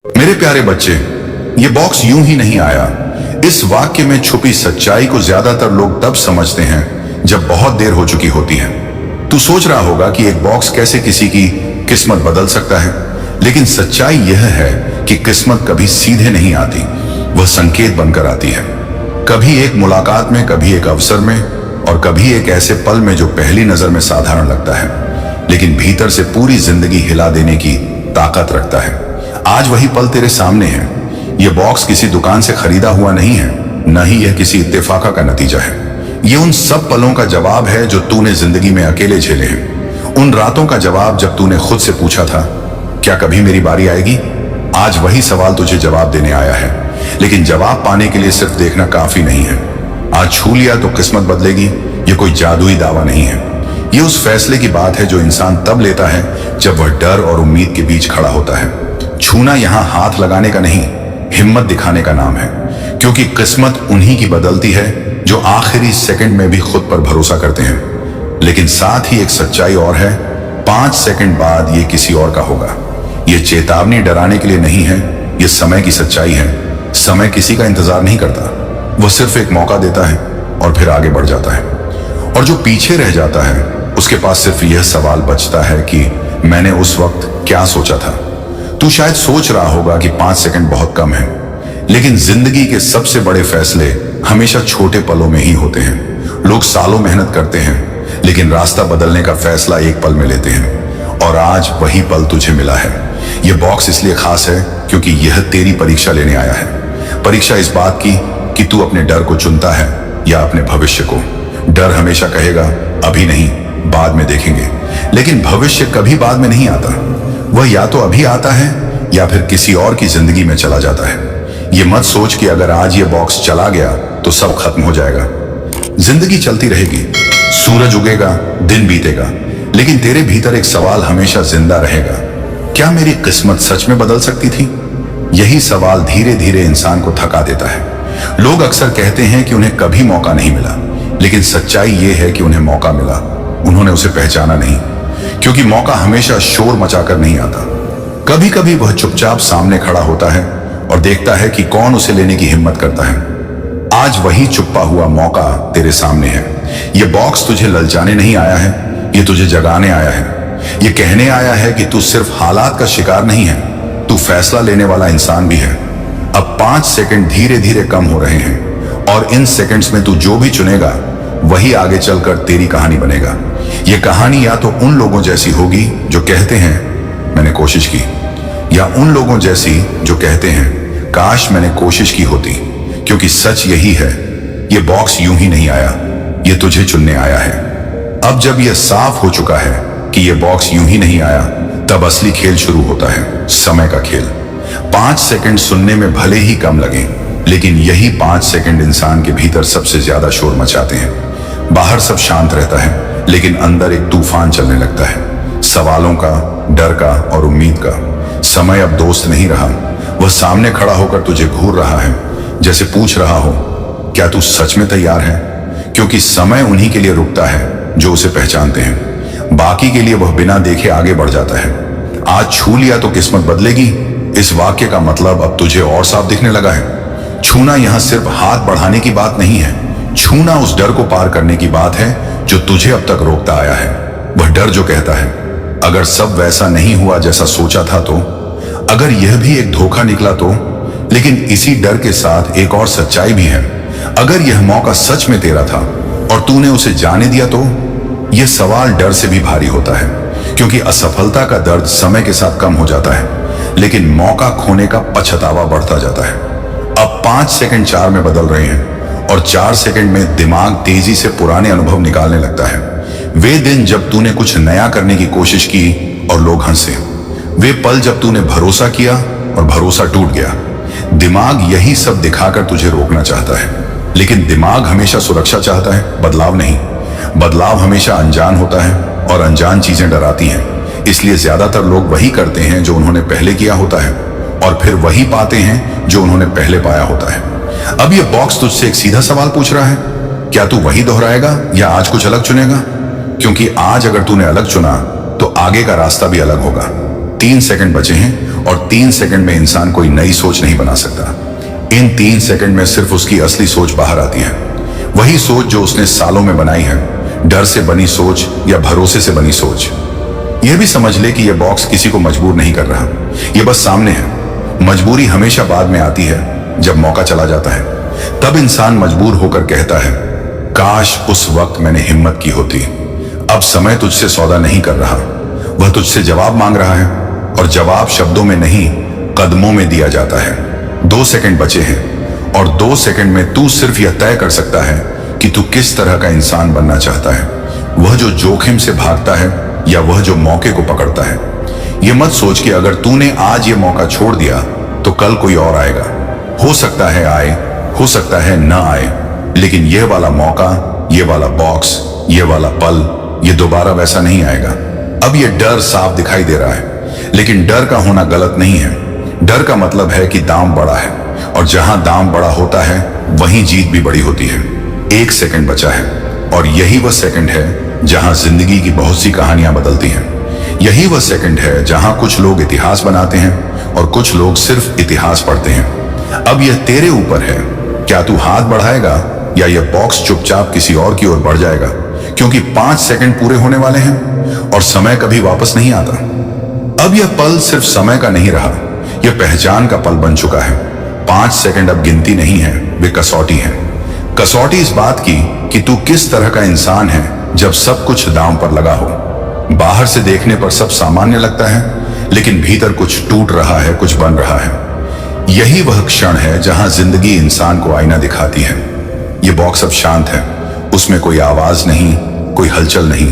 मेरे प्यारे बच्चे, ये बॉक्स यूं ही नहीं आया। इस वाक्य में छुपी सच्चाई को ज्यादातर लोग तब समझते हैं जब बहुत देर हो चुकी होती है। तू सोच रहा होगा कि एक बॉक्स कैसे किसी की किस्मत बदल सकता है, लेकिन सच्चाई यह है कि किस्मत कभी सीधे नहीं आती, वह संकेत बनकर आती है। कभी एक मुलाकात में, कभी एक अवसर में, और कभी एक ऐसे पल में जो पहली नजर में साधारण लगता है, लेकिन भीतर से पूरी जिंदगी हिला देने की ताकत रखता है। आज वही पल तेरे सामने है। यह बॉक्स किसी दुकान से खरीदा हुआ नहीं है, न ही यह किसी इत्तेफाक का नतीजा है। यह उन सब पलों का जवाब है जो तूने जिंदगी में अकेले झेले हैं। उन रातों का जवाब जब तूने खुद से पूछा था, क्या कभी मेरी बारी आएगी? आज वही सवाल तुझे जवाब देने आया है। लेकिन जवाब पाने के लिए सिर्फ देखना काफी नहीं है। आज छू लिया तो किस्मत बदलेगी, यह कोई जादुई दावा नहीं है। यह उस फैसले की बात है जो इंसान तब लेता है जब वह डर और उम्मीद के बीच खड़ा होता है। छूना यहां हाथ लगाने का नहीं, हिम्मत दिखाने का नाम है, क्योंकि किस्मत उन्हीं की बदलती है जो आखिरी सेकंड में भी खुद पर भरोसा करते हैं। लेकिन साथ ही एक सच्चाई और है, 5 सेकंड बाद ये किसी और का होगा। ये चेतावनी डराने के लिए नहीं है, ये समय की सच्चाई है। समय किसी का इंतजार नहीं करता, वो सिर्फ एक मौका देता है और फिर आगे बढ़ जाता है। और जो पीछे रह जाता है उसके पास सिर्फ यह सवाल बचता है कि मैंने उस वक्त क्या सोचा था। तू शायद सोच रहा होगा कि 5 सेकंड बहुत कम है, लेकिन जिंदगी के सबसे बड़े फैसले हमेशा छोटे पलों में ही होते हैं। लोग सालों मेहनत करते हैं, लेकिन रास्ता बदलने का फैसला एक पल में लेते हैं। और आज वही पल तुझे मिला है। यह बॉक्स इसलिए खास है क्योंकि यह तेरी परीक्षा लेने आया है। परीक्षा इस बात की कि तू अपने डर को चुनता है या अपने भविष्य को। डर हमेशा कहेगा अभी नहीं, बाद में देखेंगे, लेकिन भविष्य कभी बाद में नहीं आता। वह या तो अभी आता है या फिर किसी और की जिंदगी में चला जाता है। यह मत सोच कि अगर आज यह बॉक्स चला गया तो सब खत्म हो जाएगा। जिंदगी चलती रहेगी, सूरज उगेगा, दिन बीतेगा, लेकिन तेरे भीतर एक सवाल हमेशा जिंदा रहेगा, क्या मेरी किस्मत सच में बदल सकती थी? यही सवाल धीरे धीरे इंसान को थका देता है। लोग अक्सर कहते हैं कि उन्हें कभी मौका नहीं मिला, लेकिन सच्चाई यह है कि उन्हें मौका मिला, उन्होंने उसे पहचाना नहीं। क्योंकि मौका हमेशा शोर मचाकर नहीं आता। कभी कभी वह चुपचाप सामने खड़ा होता है और देखता है कि कौन उसे लेने की हिम्मत करता है। आज वही छुपा हुआ मौका तेरे सामने है। यह बॉक्स तुझे ललचाने नहीं आया है, यह तुझे जगाने आया है। यह कहने आया है कि तू सिर्फ हालात का शिकार नहीं है, तू फैसला लेने वाला इंसान भी है। अब 5 सेकंड धीरे धीरे कम हो रहे हैं और इन सेकंड्स में तू जो भी चुनेगा वही आगे चलकर तेरी कहानी बनेगा। यह कहानी या तो उन लोगों जैसी होगी जो कहते हैं मैंने कोशिश की, या उन लोगों जैसी जो कहते हैं काश मैंने कोशिश की होती। क्योंकि सच यही है, यह बॉक्स यूं ही नहीं आया, यह तुझे चुनने आया है। अब जब यह साफ हो चुका है कि यह बॉक्स यूं ही नहीं आया, तब असली खेल शुरू होता है, समय का खेल। 5 सेकंड सुनने में भले ही कम लगे, लेकिन यही 5 सेकंड इंसान के भीतर सबसे ज्यादा शोर मचाते हैं। बाहर सब शांत रहता है, लेकिन अंदर एक तूफान चलने लगता है, सवालों का, डर का और उम्मीद का। समय अब दोस्त नहीं रहा, वह सामने खड़ा होकर तुझे घूर रहा है, जैसे पूछ रहा हो क्या तू सच में तैयार है? क्योंकि समय उन्हीं के लिए रुकता है जो उसे पहचानते हैं, बाकी के लिए वह बिना देखे आगे बढ़ जाता है। आज छू लिया तो किस्मत बदलेगी, इस वाक्य का मतलब अब तुझे और साफ दिखने लगा है। छूना यहां सिर्फ हाथ बढ़ाने की बात नहीं है, छूना उस डर को पार करने की बात है जो तुझे अब तक रोकता आया है। वह डर जो कहता है अगर सब वैसा नहीं हुआ जैसा सोचा था तो, अगर यह भी एक धोखा निकला तो। लेकिन इसी डर के साथ एक और सच्चाई भी है, अगर यह मौका सच में तेरा था और तूने उसे जाने दिया तो। यह सवाल डर से भी भारी होता है, क्योंकि असफलता का दर्द समय के साथ कम हो जाता है, लेकिन मौका खोने का पछतावा बढ़ता जाता है। अब 5 सेकंड 4 में बदल रहे हैं और 4 सेकंड में दिमाग तेजी से पुराने अनुभव निकालने लगता है। वे दिन जब तूने कुछ नया करने की कोशिश की और लोग हंसे, वे पल जब तूने भरोसा किया और भरोसा टूट गया। दिमाग यही सब दिखाकर तुझे रोकना चाहता है, लेकिन दिमाग हमेशा सुरक्षा चाहता है, बदलाव नहीं। बदलाव हमेशा अनजान होता है और अनजान चीजें डराती हैं। इसलिए ज्यादातर लोग वही करते हैं जो उन्होंने पहले किया होता है, और फिर वही पाते हैं जो उन्होंने पहले पाया होता है। अब यह बॉक्स तुझसे एक सीधा सवाल पूछ रहा है, क्या तू वही दोहराएगा या आज कुछ अलग चुनेगा? क्योंकि आज अगर तूने अलग चुना तो आगे का रास्ता भी अलग होगा। 3 सेकंड बचे हैं और 3 सेकंड में इंसान कोई नई सोच नहीं बना सकता। इन 3 सेकंड में सिर्फ उसकी असली सोच बाहर आती है, वही सोच जो उसने सालों में बनाई है, डर से बनी सोच या भरोसे से बनी सोच। यह भी समझ ले कि यह बॉक्स किसी को मजबूर नहीं कर रहा, यह बस सामने है। मजबूरी हमेशा बाद में आती है, जब मौका चला जाता है। तब इंसान मजबूर होकर कहता है, काश उस वक्त मैंने हिम्मत की होती। अब समय तुझसे सौदा नहीं कर रहा, वह तुझसे जवाब मांग रहा है, और जवाब शब्दों में नहीं, कदमों में दिया जाता है। 2 सेकंड बचे हैं, और 2 सेकंड में तू सिर्फ यह तय कर सकता है कि तू किस तरह का इंसान बनना चाहता है। वह जो जोखिम से भागता है या वह जो मौके को पकड़ता है। यह मत सोच कि अगर तूने आज यह मौका छोड़ दिया तो कल कोई और आएगा। हो सकता है आए, हो सकता है ना आए, लेकिन यह वाला मौका, यह वाला बॉक्स, यह वाला पल, यह दोबारा वैसा नहीं आएगा। अब यह डर साफ दिखाई दे रहा है, लेकिन डर का होना गलत नहीं है। डर का मतलब है कि दाम बड़ा है, और जहां दाम बड़ा होता है वहीं जीत भी बड़ी होती है। 1 सेकंड बचा है, और यही वह सेकंड है जहां जिंदगी की बहुत सी कहानियां बदलती हैं। यही वह सेकंड है जहां कुछ लोग इतिहास बनाते हैं और कुछ लोग सिर्फ इतिहास पढ़ते हैं। अब यह तेरे ऊपर है, क्या तू हाथ बढ़ाएगा या यह बॉक्स चुपचाप किसी और की ओर बढ़ जाएगा, क्योंकि 5 सेकंड पूरे होने वाले हैं और समय कभी वापस नहीं आता। अब यह पल सिर्फ समय का नहीं रहा, यह पहचान का पल बन चुका है। 5 सेकंड अब गिनती नहीं है, वे कसौटी है। कसौटी इस बात की कि तू किस तरह का इंसान है जब सब कुछ दांव पर लगा हो। बाहर से देखने पर सब सामान्य लगता है, लेकिन भीतर कुछ टूट रहा है, कुछ बन रहा है। यही वह क्षण है जहां जिंदगी इंसान को आईना दिखाती है। यह बॉक्स अब शांत है, उसमें कोई आवाज नहीं, कोई हलचल नहीं,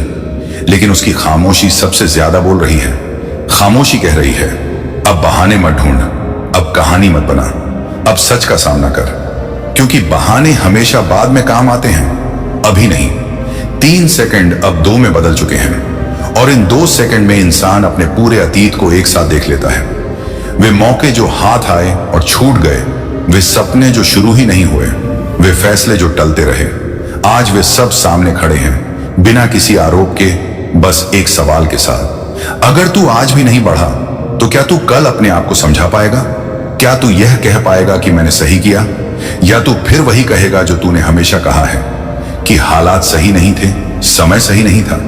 लेकिन उसकी खामोशी सबसे ज्यादा बोल रही है। खामोशी कह रही है, अब बहाने मत ढूंढ, अब कहानी मत बना, अब सच का सामना कर, क्योंकि बहाने हमेशा बाद में काम आते हैं, अभी नहीं। 3 सेकंड अब 2 में बदल चुके हैं, और इन 2 सेकंड में इंसान अपने पूरे अतीत को एक साथ देख लेता है। वे मौके जो हाथ आए और छूट गए, वे सपने जो शुरू ही नहीं हुए, वे फैसले जो टलते रहे, आज वे सब सामने खड़े हैं, बिना किसी आरोप के, बस एक सवाल के साथ। अगर तू आज भी नहीं बढ़ा, तो क्या तू कल अपने आप को समझा पाएगा? क्या तू यह कह पाएगा कि मैंने सही किया, या तू फिर वही कहेगा जो तूने हमेशा कहा है कि हालात सही नहीं थे, समय सही नहीं था?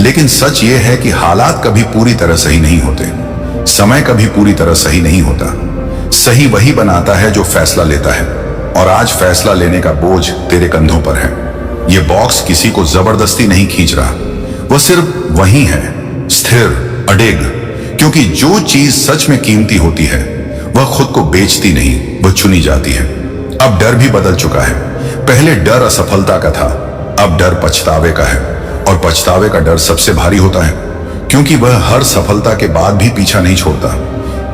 लेकिन सच यह है कि हालात कभी पूरी तरह सही नहीं होते, समय कभी पूरी तरह सही नहीं होता। सही वही बनाता है जो फैसला लेता है, और आज फैसला लेने का बोझ तेरे कंधों पर है। यह बॉक्स किसी को जबरदस्ती नहीं खींच रहा, वह सिर्फ वही है, स्थिर, अडिग, क्योंकि जो चीज सच में कीमती होती है वह खुद को बेचती नहीं, वह चुनी जाती है। अब डर भी बदल चुका है। पहले डर असफलता का था, अब डर पछतावे का है, और पछतावे का डर सबसे भारी होता है, क्योंकि वह हर सफलता के बाद भी पीछा नहीं छोड़ता।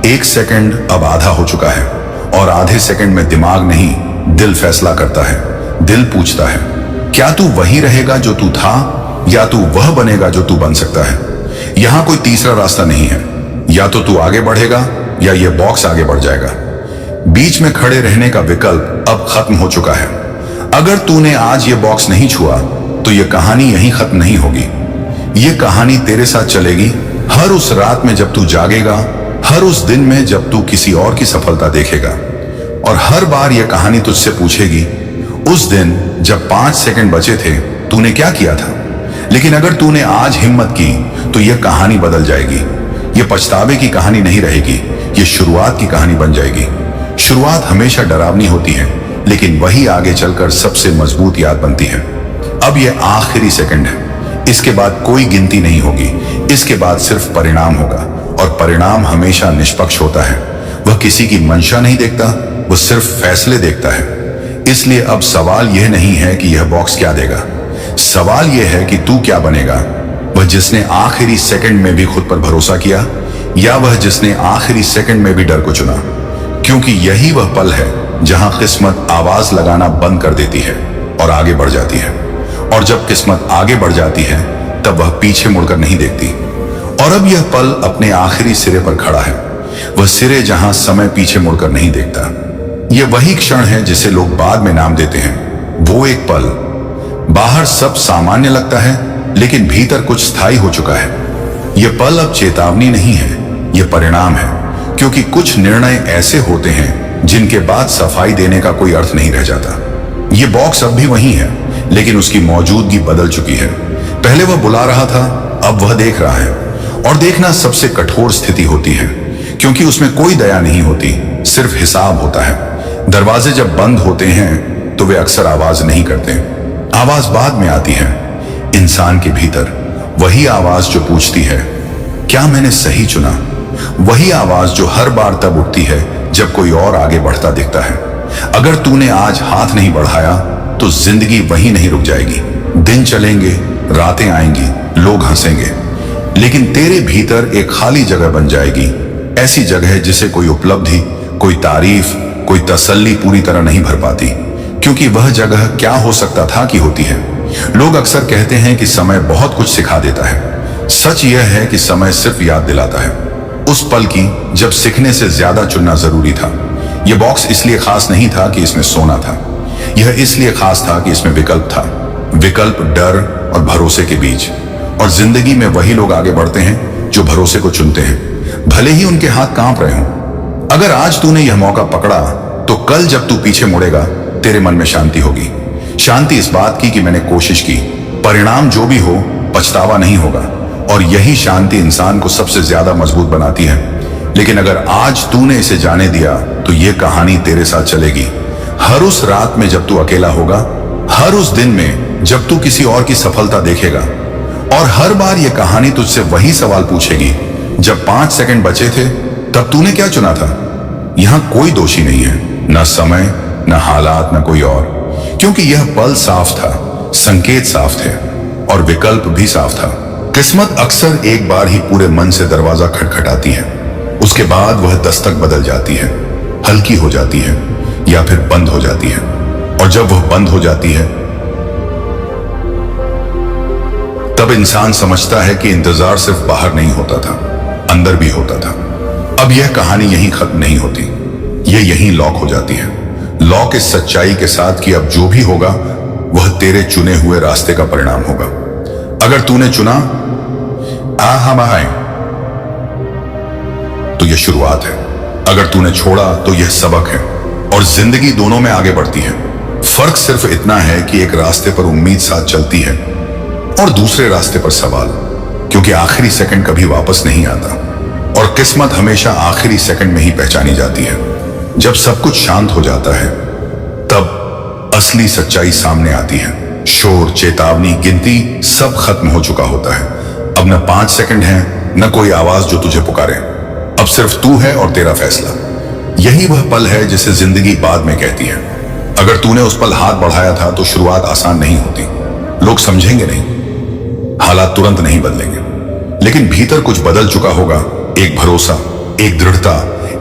1 सेकंड अब आधा हो चुका है, और आधे सेकंड में दिमाग नहीं, दिल फैसला करता है। दिल पूछता है, क्या तू वही रहेगा जो तू था, या तू वह बनेगा जो तू बन सकता है? यहां कोई तीसरा रास्ता नहीं है, या तो तू आगे बढ़ेगा या यह बॉक्स आगे बढ़ जाएगा। बीच में खड़े रहने का विकल्प अब खत्म हो चुका है। अगर तूने आज यह बॉक्स नहीं छुआ, तो यह कहानी यहीं खत्म नहीं होगी। यह कहानी तेरे साथ चलेगी, हर उस रात में जब तू जागेगा, हर उस दिन में जब तू किसी और की सफलता देखेगा, और हर बार यह कहानी तुझसे पूछेगी, उस दिन जब 5 सेकंड बचे थे तूने क्या किया था? लेकिन अगर तूने आज हिम्मत की, तो यह कहानी बदल जाएगी। यह पछतावे की कहानी नहीं रहेगी, यह शुरुआत की कहानी बन जाएगी। शुरुआत हमेशा डरावनी होती है, लेकिन वही आगे चलकर सबसे मजबूत याद बनती है। अब यह आखिरी सेकंड है, इसके बाद कोई गिनती नहीं होगी, इसके बाद सिर्फ परिणाम होगा, और परिणाम हमेशा निष्पक्ष होता है। वह किसी की मंशा नहीं देखता, वह सिर्फ फैसले देखता है। इसलिए अब सवाल यह नहीं है कि यह बॉक्स क्या देगा, सवाल यह है कि तू क्या बनेगा। वह जिसने आखिरी सेकंड में भी खुद पर भरोसा किया, या वह जिसने आखिरी सेकंड में भी डर को चुना, क्योंकि यही वह पल है जहां किस्मत आवाज लगाना बंद कर देती है और आगे बढ़ जाती है। और जब किस्मत आगे बढ़ जाती है, तब वह पीछे मुड़कर नहीं देखती। और अब यह पल अपने आखिरी सिरे पर खड़ा है, वह सिरे जहां समय पीछे मुड़कर नहीं देखता। यह वही क्षण है जिसे लोग बाद में नाम देते हैं, वो एक पल। बाहर सब सामान्य लगता है, लेकिन भीतर कुछ स्थायी हो चुका है। यह पल अब चेतावनी नहीं है, यह परिणाम है, क्योंकि कुछ निर्णय ऐसे होते हैं जिनके बाद सफाई देने का कोई अर्थ नहीं रह जाता। ये बॉक्स अब भी वही है, लेकिन उसकी मौजूदगी बदल चुकी है। पहले वह बुला रहा था, अब वह देख रहा है। और देखना सबसे कठोर स्थिति होती है, क्योंकि उसमें कोई दया नहीं होती, सिर्फ हिसाब होता है। दरवाजे जब बंद होते हैं तो वे अक्सर आवाज नहीं करते। आवाज बाद में आती है, इंसान के भीतर। वही आवाज जो पूछती है, क्या मैंने सही चुना? वही आवाज जो हर बार तब उठती है जब कोई और आगे बढ़ता दिखता है। अगर तूने आज हाथ नहीं बढ़ाया तो जिंदगी वहीं नहीं रुक जाएगी। दिन चलेंगे, रातें आएंगी, लोग हंसेंगे, लेकिन तेरे भीतर एक खाली जगह बन जाएगी। ऐसी जगह जिसे कोई उपलब्धि, कोई तारीफ, कोई तसल्ली पूरी तरह नहीं भर पाती, क्योंकि वह जगह क्या हो सकता था कि होती है। लोग अक्सर कहते हैं कि समय बहुत कुछ सिखा देता है। सच यह है कि समय सिर्फ याद दिलाता है उस पल की जब सीखने से ज्यादा चुनना जरूरी था। यह बॉक्स इसलिए खास नहीं था कि इसमें सोना था, यह इसलिए खास था कि इसमें विकल्प था। विकल्प डर और भरोसे के बीच। और जिंदगी में वही लोग आगे बढ़ते हैं जो भरोसे को चुनते हैं, भले ही उनके हाथ कांप रहे हों। अगर आज तूने यह मौका पकड़ा तो कल जब तू पीछे मुड़ेगा तेरे मन में शांति होगी। शांति इस बात की कि मैंने कोशिश की, परिणाम जो भी हो पछतावा नहीं होगा। और यही शांति इंसान को सबसे ज्यादा मजबूत बनाती है। लेकिन अगर आज तूने इसे जाने दिया तो यह कहानी तेरे साथ चलेगी। हर उस रात में जब तू अकेला होगा, हर उस दिन में जब तू किसी और की सफलता देखेगा, और हर बार यह कहानी तुझसे वही सवाल पूछेगी, जब 5 सेकंड बचे थे तब तूने क्या चुना था? यहां कोई दोषी नहीं है, न समय, न हालात, न कोई और, क्योंकि यह पल साफ था, संकेत साफ थे और विकल्प भी साफ था। किस्मत अक्सर एक बार ही पूरे मन से दरवाजा खटखटाती है, उसके बाद वह दस्तक बदल जाती है, हल्की हो जाती है या फिर बंद हो जाती है। और जब वह बंद हो जाती है तब इंसान समझता है कि इंतजार सिर्फ बाहर नहीं होता था, अंदर भी होता था। अब यह कहानी यहीं खत्म नहीं होती, यह यहीं लॉक हो जाती है। लॉक इस सच्चाई के साथ कि अब जो भी होगा वह तेरे चुने हुए रास्ते का परिणाम होगा। अगर तूने चुना तो यह शुरुआत है, अगर तूने छोड़ा तो यह सबक है। और जिंदगी दोनों में आगे बढ़ती है। फर्क सिर्फ इतना है कि एक रास्ते पर उम्मीद साथ चलती है और दूसरे रास्ते पर सवाल, क्योंकि आखिरी सेकंड कभी वापस नहीं आता और किस्मत हमेशा आखिरी सेकंड में ही पहचानी जाती है। जब सब कुछ शांत हो जाता है तब असली सच्चाई सामने आती है। शोर, चेतावनी, गिनती सब खत्म हो चुका होता है। अब न 5 सेकंड है, न कोई आवाज जो तुझे पुकारे। अब सिर्फ तू है और तेरा फैसला। यही वह पल है जिसे जिंदगी बाद में कहती है। अगर तूने उस पल हाथ बढ़ाया था तो शुरुआत आसान नहीं होती। लोग समझेंगे नहीं, हालात तुरंत नहीं बदलेंगे, लेकिन भीतर कुछ बदल चुका होगा। एक भरोसा, एक दृढ़ता,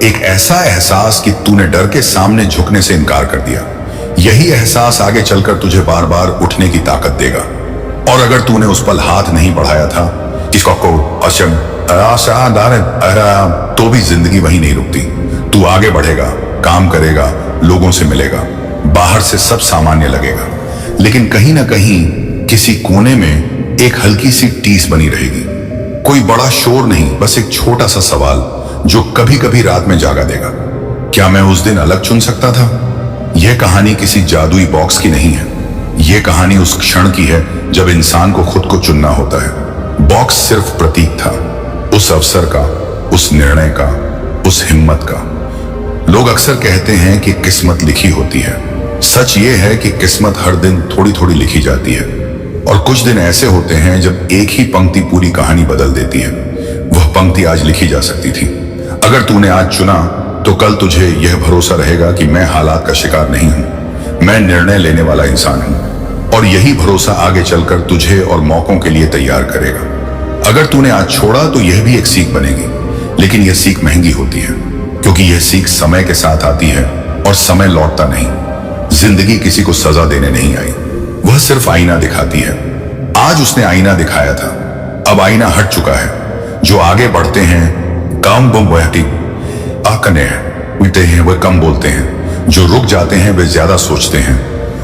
एक ऐसा एहसास कि तूने डर के सामने झुकने से इनकार कर दिया। यही एहसास आगे चलकर तुझे बार बार उठने की ताकत देगा। और अगर तूने उस पल हाथ नहीं बढ़ाया था तो भी जिंदगी वहीं नहीं रुकती। तू आगे बढ़ेगा, काम करेगा, लोगों से मिलेगा, बाहर से सब सामान्य लगेगा, लेकिन कहीं ना कहीं किसी कोने में एक हल्की सी टीस बनी रहेगी। कोई बड़ा शोर नहीं, बस एक छोटा सा सवाल जो कभी कभी रात में जागा देगा, क्या मैं उस दिन अलग चुन सकता था? यह कहानी किसी जादुई बॉक्स की नहीं है। यह कहानी उस क्षण की है जब इंसान को खुद को चुनना होता है। बॉक्स सिर्फ प्रतीक था, उस अवसर का, उस निर्णय का, उस हिम्मत का। लोग अक्सर कहते हैं कि किस्मत लिखी होती है। सच ये है कि किस्मत हर दिन थोड़ी थोड़ी लिखी जाती है, और कुछ दिन ऐसे होते हैं जब एक ही पंक्ति पूरी कहानी बदल देती है। वह पंक्ति आज लिखी जा सकती थी। अगर तूने आज चुना तो कल तुझे यह भरोसा रहेगा कि मैं हालात का शिकार नहीं हूं, मैं निर्णय लेने वाला इंसान हूं। और यही भरोसा आगे चलकर तुझे और मौकों के लिए तैयार करेगा। अगर तूने आज छोड़ा तो यह भी एक सीख बनेगी, लेकिन यह सीख महंगी होती है, क्योंकि यह सीख समय के साथ आती है और समय लौटता नहीं। जिंदगी किसी को सजा देने नहीं आई, वह सिर्फ आईना दिखाती है। आज उसने आईना दिखाया था, अब आईना हट चुका है। जो आगे बढ़ते हैं कम बमबहटी आकने उल्टे हैं, वह कम बोलते हैं। जो रुक जाते हैं वे ज्यादा सोचते हैं,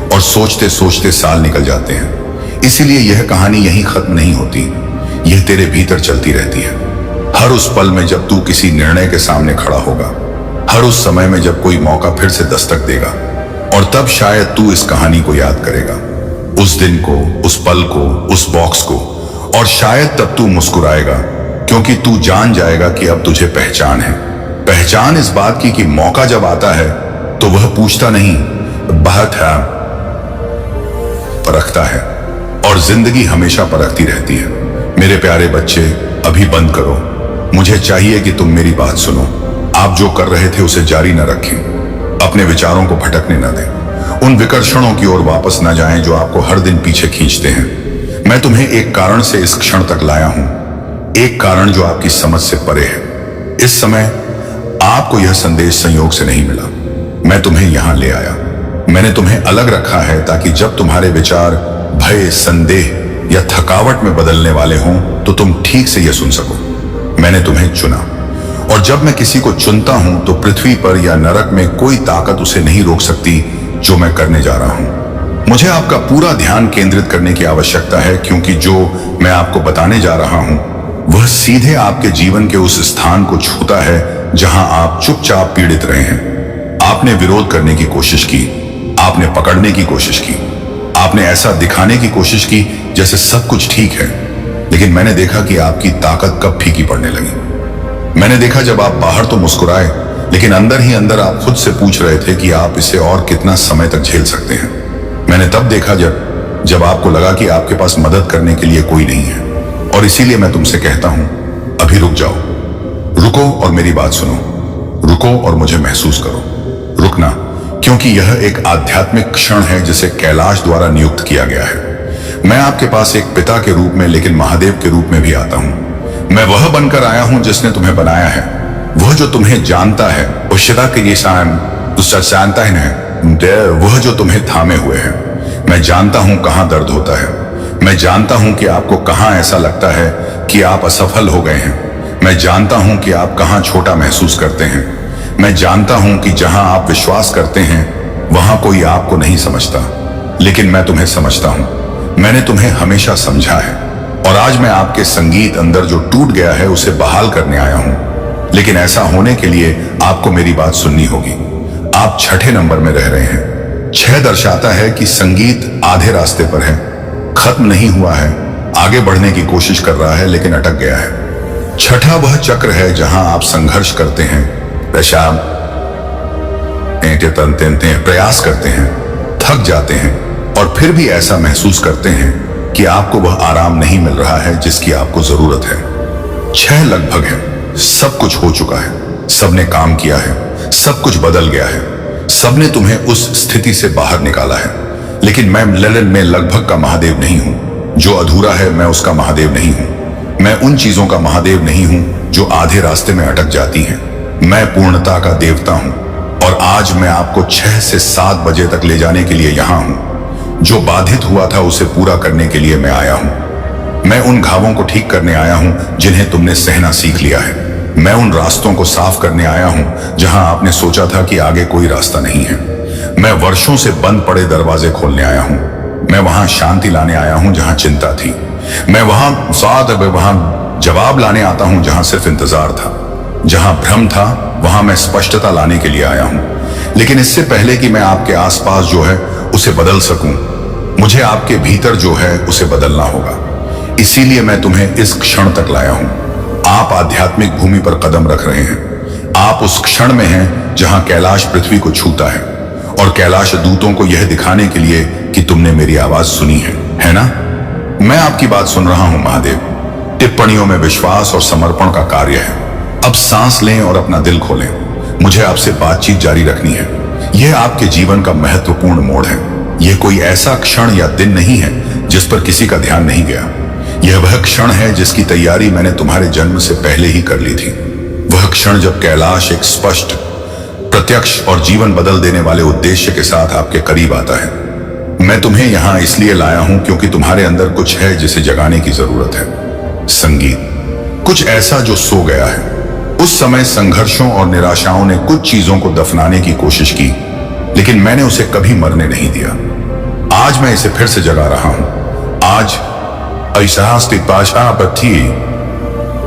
और सोचते सोचते साल निकल जाते हैं। इसीलिए यह कहानी यहीं खत्म नहीं होती, यह तेरे भीतर चलती रहती है। हर उस पल में जब तू किसी निर्णय के सामने खड़ा होगा, हर उस समय में जब कोई मौका फिर से दस्तक देगा, और तब शायद तू इस कहानी को याद करेगा, उस दिन को, उस पल को, उस बॉक्स को, और शायद तब तू मुस्कुराएगा क्योंकि तू जान जाएगा कि अब तुझे पहचान है। पहचान इस बात की कि मौका जब आता है तो वह पूछता नहीं, बात है, परखता है, और जिंदगी हमेशा परखती रहती है। मेरे प्यारे बच्चे, अभी बंद करो। मुझे चाहिए कि तुम मेरी बात सुनो। आप जो कर रहे थे उसे जारी न रखें, अपने विचारों को भटकने न दें, उन विकर्षणों की ओर वापस न जाएं जो आपको हर दिन पीछे खींचते हैं। मैं तुम्हें एक कारण से इस क्षण तक लाया हूं, एक कारण जो आपकी समझ से परे है। इस समय आपको यह संदेश संयोग से नहीं मिला, मैं तुम्हें यहां ले आया। मैंने तुम्हें अलग रखा है ताकि जब तुम्हारे विचार भय, संदेह या थकावट में बदलने वाले हों तो तुम ठीक से यह सुन सको। मैंने तुम्हें चुना, और जब मैं किसी को चुनता हूं तो पृथ्वी पर या नरक में कोई ताकत उसे नहीं रोक सकती जो मैं करने जा रहा हूं। मुझे आपका पूरा ध्यान केंद्रित करने की आवश्यकता है, क्योंकि जो मैं आपको बताने जा रहा हूं वह सीधे आपके जीवन के उस स्थान को छूता है जहां आप चुपचाप पीड़ित रहे हैं। आपने विरोध करने की कोशिश की, आपने पकड़ने की कोशिश की, आपने ऐसा दिखाने की कोशिश की जैसे सब कुछ ठीक है, लेकिन मैंने देखा कि आपकी ताकत कब फीकी पड़ने लगी। मैंने देखा जब आप बाहर तो मुस्कुराए, लेकिन अंदर ही अंदर आप खुद से पूछ रहे थे कि आप इसे और कितना समय तक झेल सकते हैं। मैंने तब देखा जब आपको लगा कि आपके पास मदद करने के लिए कोई नहीं है, और इसीलिए मैं तुमसे कहता हूं, अभी रुक जाओ। रुको और मेरी बात सुनो, रुको और मुझे महसूस करो। रुकना, क्योंकि यह एक आध्यात्मिक क्षण है जिसे कैलाश द्वारा नियुक्त किया गया है। मैं आपके पास एक पिता के रूप में, लेकिन महादेव के रूप में भी आता हूं। मैं वह बनकर आया हूं जिसने तुम्हें बनाया है, वह जो तुम्हें जानता है, जानता है, वह जो तुम्हें थामे हुए है। मैं जानता हूं कहां दर्द होता है, मैं जानता हूं कि आपको कहां ऐसा लगता है कि आप असफल हो गए हैं। मैं जानता हूं कि आप कहां छोटा महसूस करते हैं। मैं जानता हूं कि जहां आप विश्वास करते हैं वहां कोई आपको नहीं समझता, लेकिन मैं तुम्हें समझता हूं। मैंने तुम्हें हमेशा समझा है, और आज मैं आपके संगीत अंदर जो टूट गया है उसे बहाल करने आया हूं। लेकिन ऐसा होने के लिए आपको मेरी बात सुननी होगी। आप 6ठे नंबर में रह रहे हैं। 6 दर्शाता है कि संगीत आधे रास्ते पर है, खत्म नहीं हुआ है, आगे बढ़ने की कोशिश कर रहा है लेकिन अटक गया है। 6ठा वह चक्र है जहां आप संघर्ष करते हैं, प्रयास करते हैं, थक जाते हैं, और फिर भी ऐसा महसूस करते हैं कि आपको वह आराम नहीं मिल रहा है जिसकी आपको जरूरत है। 6 लगभग है, सब कुछ हो चुका है, सबने काम किया है, सब कुछ बदल गया है, सबने तुम्हें उस स्थिति से बाहर निकाला है। लेकिन मैं ललन में लगभग का महादेव नहीं हूं, जो अधूरा है मैं उसका महादेव नहीं हूं। मैं उन चीजों का महादेव नहीं हूं जो आधे रास्ते में अटक जाती हैं। मैं पूर्णता का देवता हूं, और आज मैं आपको 6 से 7 बजे तक ले जाने के लिए यहां हूं। जो बाधित हुआ था उसे पूरा करने के लिए मैं आया हूं। मैं उन घावों को ठीक करने आया हूं जिन्हें तुमने सहना सीख लिया है। मैं उन रास्तों को साफ करने आया हूं जहां आपने सोचा था कि आगे कोई रास्ता नहीं है। मैं वर्षों से बंद पड़े दरवाजे खोलने आया हूं। मैं वहां शांति लाने आया हूं जहां चिंता थी। मैं वहां जवाब लाने आता हूं जहां सिर्फ इंतजार था। जहां भ्रम था वहां मैं स्पष्टता लाने के लिए आया हूं। लेकिन इससे पहले कि मैं आपके आसपास जो है उसे बदल सकूं, मुझे आपके भीतर जो है उसे बदलना होगा। इसीलिए मैं तुम्हें इस क्षण तक लाया हूं। आप आध्यात्मिक भूमि पर कदम रख रहे हैं। आप उस क्षण में हैं जहां कैलाश पृथ्वी को छूता है, और कैलाश दूतों को यह दिखाने के लिए कि तुमने मेरी आवाज सुनी है ना? मैं आपकी बात सुन रहा हूं महादेव। टिप्पणियों में विश्वास और समर्पण का कार्य है। अब सांस लें और अपना दिल खोलें। मुझे आपसे बातचीत जारी रखनी है। यह आपके जीवन का महत्वपूर्ण मोड़ है। यह कोई ऐसा क्षण या दिन नहीं है जिस पर किसी का ध्यान नहीं गया। यह वह क्षण है जिसकी तैयारी मैंने तुम्हारे जन्म से पहले ही कर ली थी। वह क्षण जब कैलाश एक स्पष्ट, प्रत्यक्ष और जीवन बदल देने वाले उद्देश्य के साथ आपके करीब आता है। मैं तुम्हें यहां इसलिए लाया हूं क्योंकि तुम्हारे अंदर कुछ है जिसे जगाने की जरूरत है। संगीत, कुछ ऐसा जो सो गया है। उस समय संघर्षों और निराशाओं ने कुछ चीजों को दफनाने की कोशिश की, लेकिन मैंने उसे कभी मरने नहीं दिया। आज मैं इसे फिर से जगा रहा हूं। आज ऐतिहासिक भाषा पर थी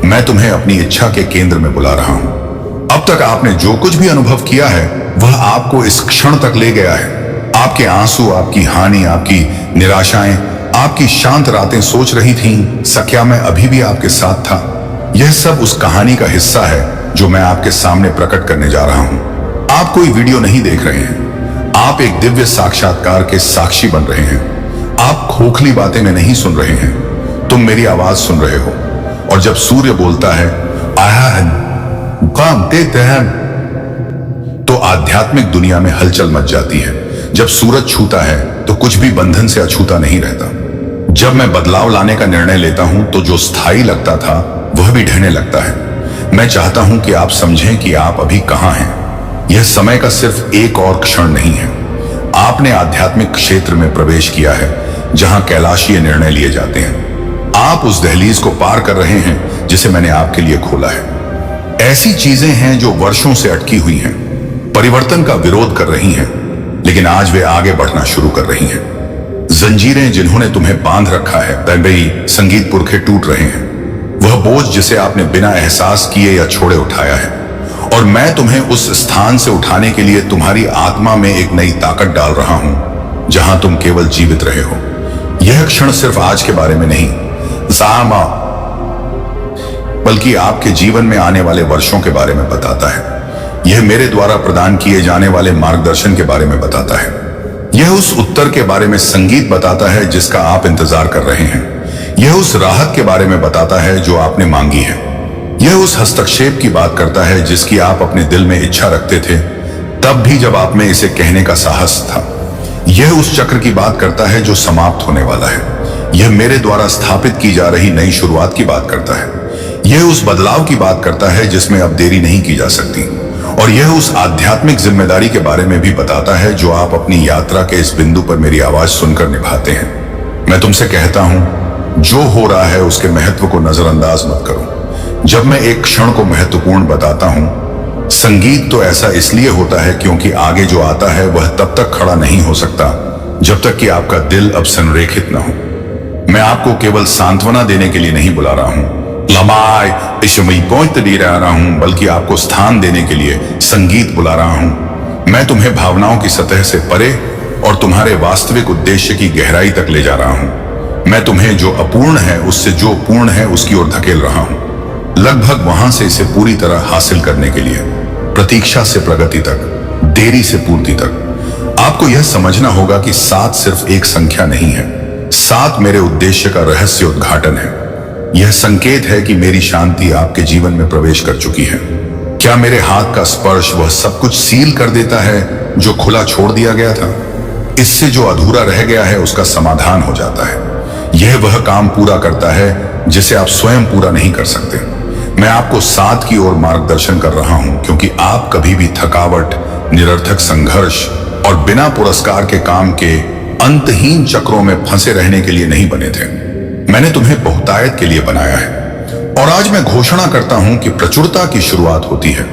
मैं तुम्हें अपनी इच्छा के केंद्र में बुला रहा हूं। अब तक आपने जो कुछ भी अनुभव किया है वह आपको इस क्षण तक ले गया है। आपके आंसू, आपकी हानि, आपकी निराशाएं, आपकी शांत रातें सोच रही थीं, क्या मैं अभी भी आपके साथ था? यह सब उस कहानी का हिस्सा है जो मैं आपके सामने प्रकट करने जा रहा हूं। आप कोई वीडियो नहीं देख रहे हैं, आप एक दिव्य साक्षात्कार के साक्षी बन रहे हैं। आप खोखली बातें में नहीं सुन रहे हैं, तुम मेरी आवाज सुन रहे हो। और जब सूर्य बोलता है तो आध्यात्मिक दुनिया में हलचल मच जाती है। जब सूरज छूता है तो कुछ भी बंधन से अछूता नहीं रहता। जब मैं बदलाव लाने का निर्णय लेता हूं तो जो स्थायी लगता था वह भी ढहने लगता है। मैं चाहता हूं कि आप समझें कि आप अभी कहां हैं। यह समय का सिर्फ एक और क्षण नहीं है। आपने आध्यात्मिक क्षेत्र में प्रवेश किया है जहां कैलाशीय निर्णय लिए जाते हैं। आप उस दहलीज को पार कर रहे हैं जिसे मैंने आपके लिए खोला है। ऐसी चीजें हैं जो वर्षों से अटकी हुई हैं, परिवर्तन का विरोध कर रही हैं, लेकिन आज वे आगे बढ़ना शुरू कर रही हैं। जंजीरें जिन्होंने तुम्हें बांध रखा है, बम्बई संगीत पुरखे टूट रहे हैं। वह बोझ जिसे आपने बिना एहसास किए या छोड़े उठाया है, और मैं तुम्हें उस स्थान से उठाने के लिए तुम्हारी आत्मा में एक नई ताकत डाल रहा हूं जहां तुम केवल जीवित रहे हो। यह क्षण सिर्फ आज के बारे में नहीं सामा, बल्कि आपके जीवन में आने वाले वर्षों के बारे में बताता है। यह मेरे द्वारा प्रदान किए जाने वाले मार्गदर्शन के बारे में बताता है। यह उस उत्तर के बारे में संगीत बताता है जिसका आप इंतजार कर रहे हैं। यह उस राहत के बारे में बताता है जो आपने मांगी है। यह उस हस्तक्षेप की बात करता है जिसकी आप अपने दिल में इच्छा रखते थे, तब भी जब आप में इसे कहने का साहस था। यह उस चक्र की बात करता है जो समाप्त होने वाला है। यह मेरे द्वारा स्थापित की जा रही नई शुरुआत की बात करता है। यह उस बदलाव की बात करता है जिसमें अब देरी नहीं की जा सकती। और यह उस आध्यात्मिक जिम्मेदारी के बारे में भी बताता है जो आप अपनी यात्रा के इस बिंदु पर मेरी आवाज सुनकर निभाते हैं। मैं तुमसे कहता हूं, जो हो रहा है उसके महत्व को नजरअंदाज मत करो। जब मैं एक क्षण को महत्वपूर्ण बताता हूं, संगीत तो ऐसा इसलिए होता है क्योंकि आगे जो आता है वह तब तक खड़ा नहीं हो सकता जब तक कि आपका दिल अब संरेखित न हो। मैं आपको केवल सांत्वना देने के लिए नहीं बुला रहा हूं, लमाय इशमई पहुंच दे रहा हूं, बल्कि आपको स्थान देने के लिए संगीत बुला रहा हूं। मैं तुम्हें भावनाओं की सतह से परे और तुम्हारे वास्तविक उद्देश्य की गहराई तक ले जा रहा हूं। मैं तुम्हें जो अपूर्ण है उससे जो पूर्ण है उसकी ओर धकेल रहा हूं, लगभग वहां से इसे पूरी तरह हासिल करने के लिए, प्रतीक्षा से प्रगति तक, देरी से पूर्ति तक। आपको यह समझना होगा कि 7 सिर्फ एक संख्या नहीं है। 7 मेरे उद्देश्य का रहस्य उद्घाटन है। यह संकेत है कि मेरी शांति आपके जीवन में प्रवेश कर चुकी है। क्या मेरे हाथ का स्पर्श वह सब कुछ सील कर देता है जो खुला छोड़ दिया गया था? इससे जो अधूरा रह गया है उसका समाधान हो जाता है। यह वह काम पूरा करता है जिसे आप स्वयं पूरा नहीं कर सकते। मैं आपको 7 की ओर मार्गदर्शन कर रहा हूं क्योंकि आप कभी भी थकावट, निरर्थक संघर्ष और बिना पुरस्कार के काम के अंतहीन चक्रों में फंसे रहने के लिए नहीं बने थे। मैंने तुम्हें बहुतायत के लिए बनाया है। और आज मैं घोषणा करता हूं कि प्रचुरता की शुरुआत होती है,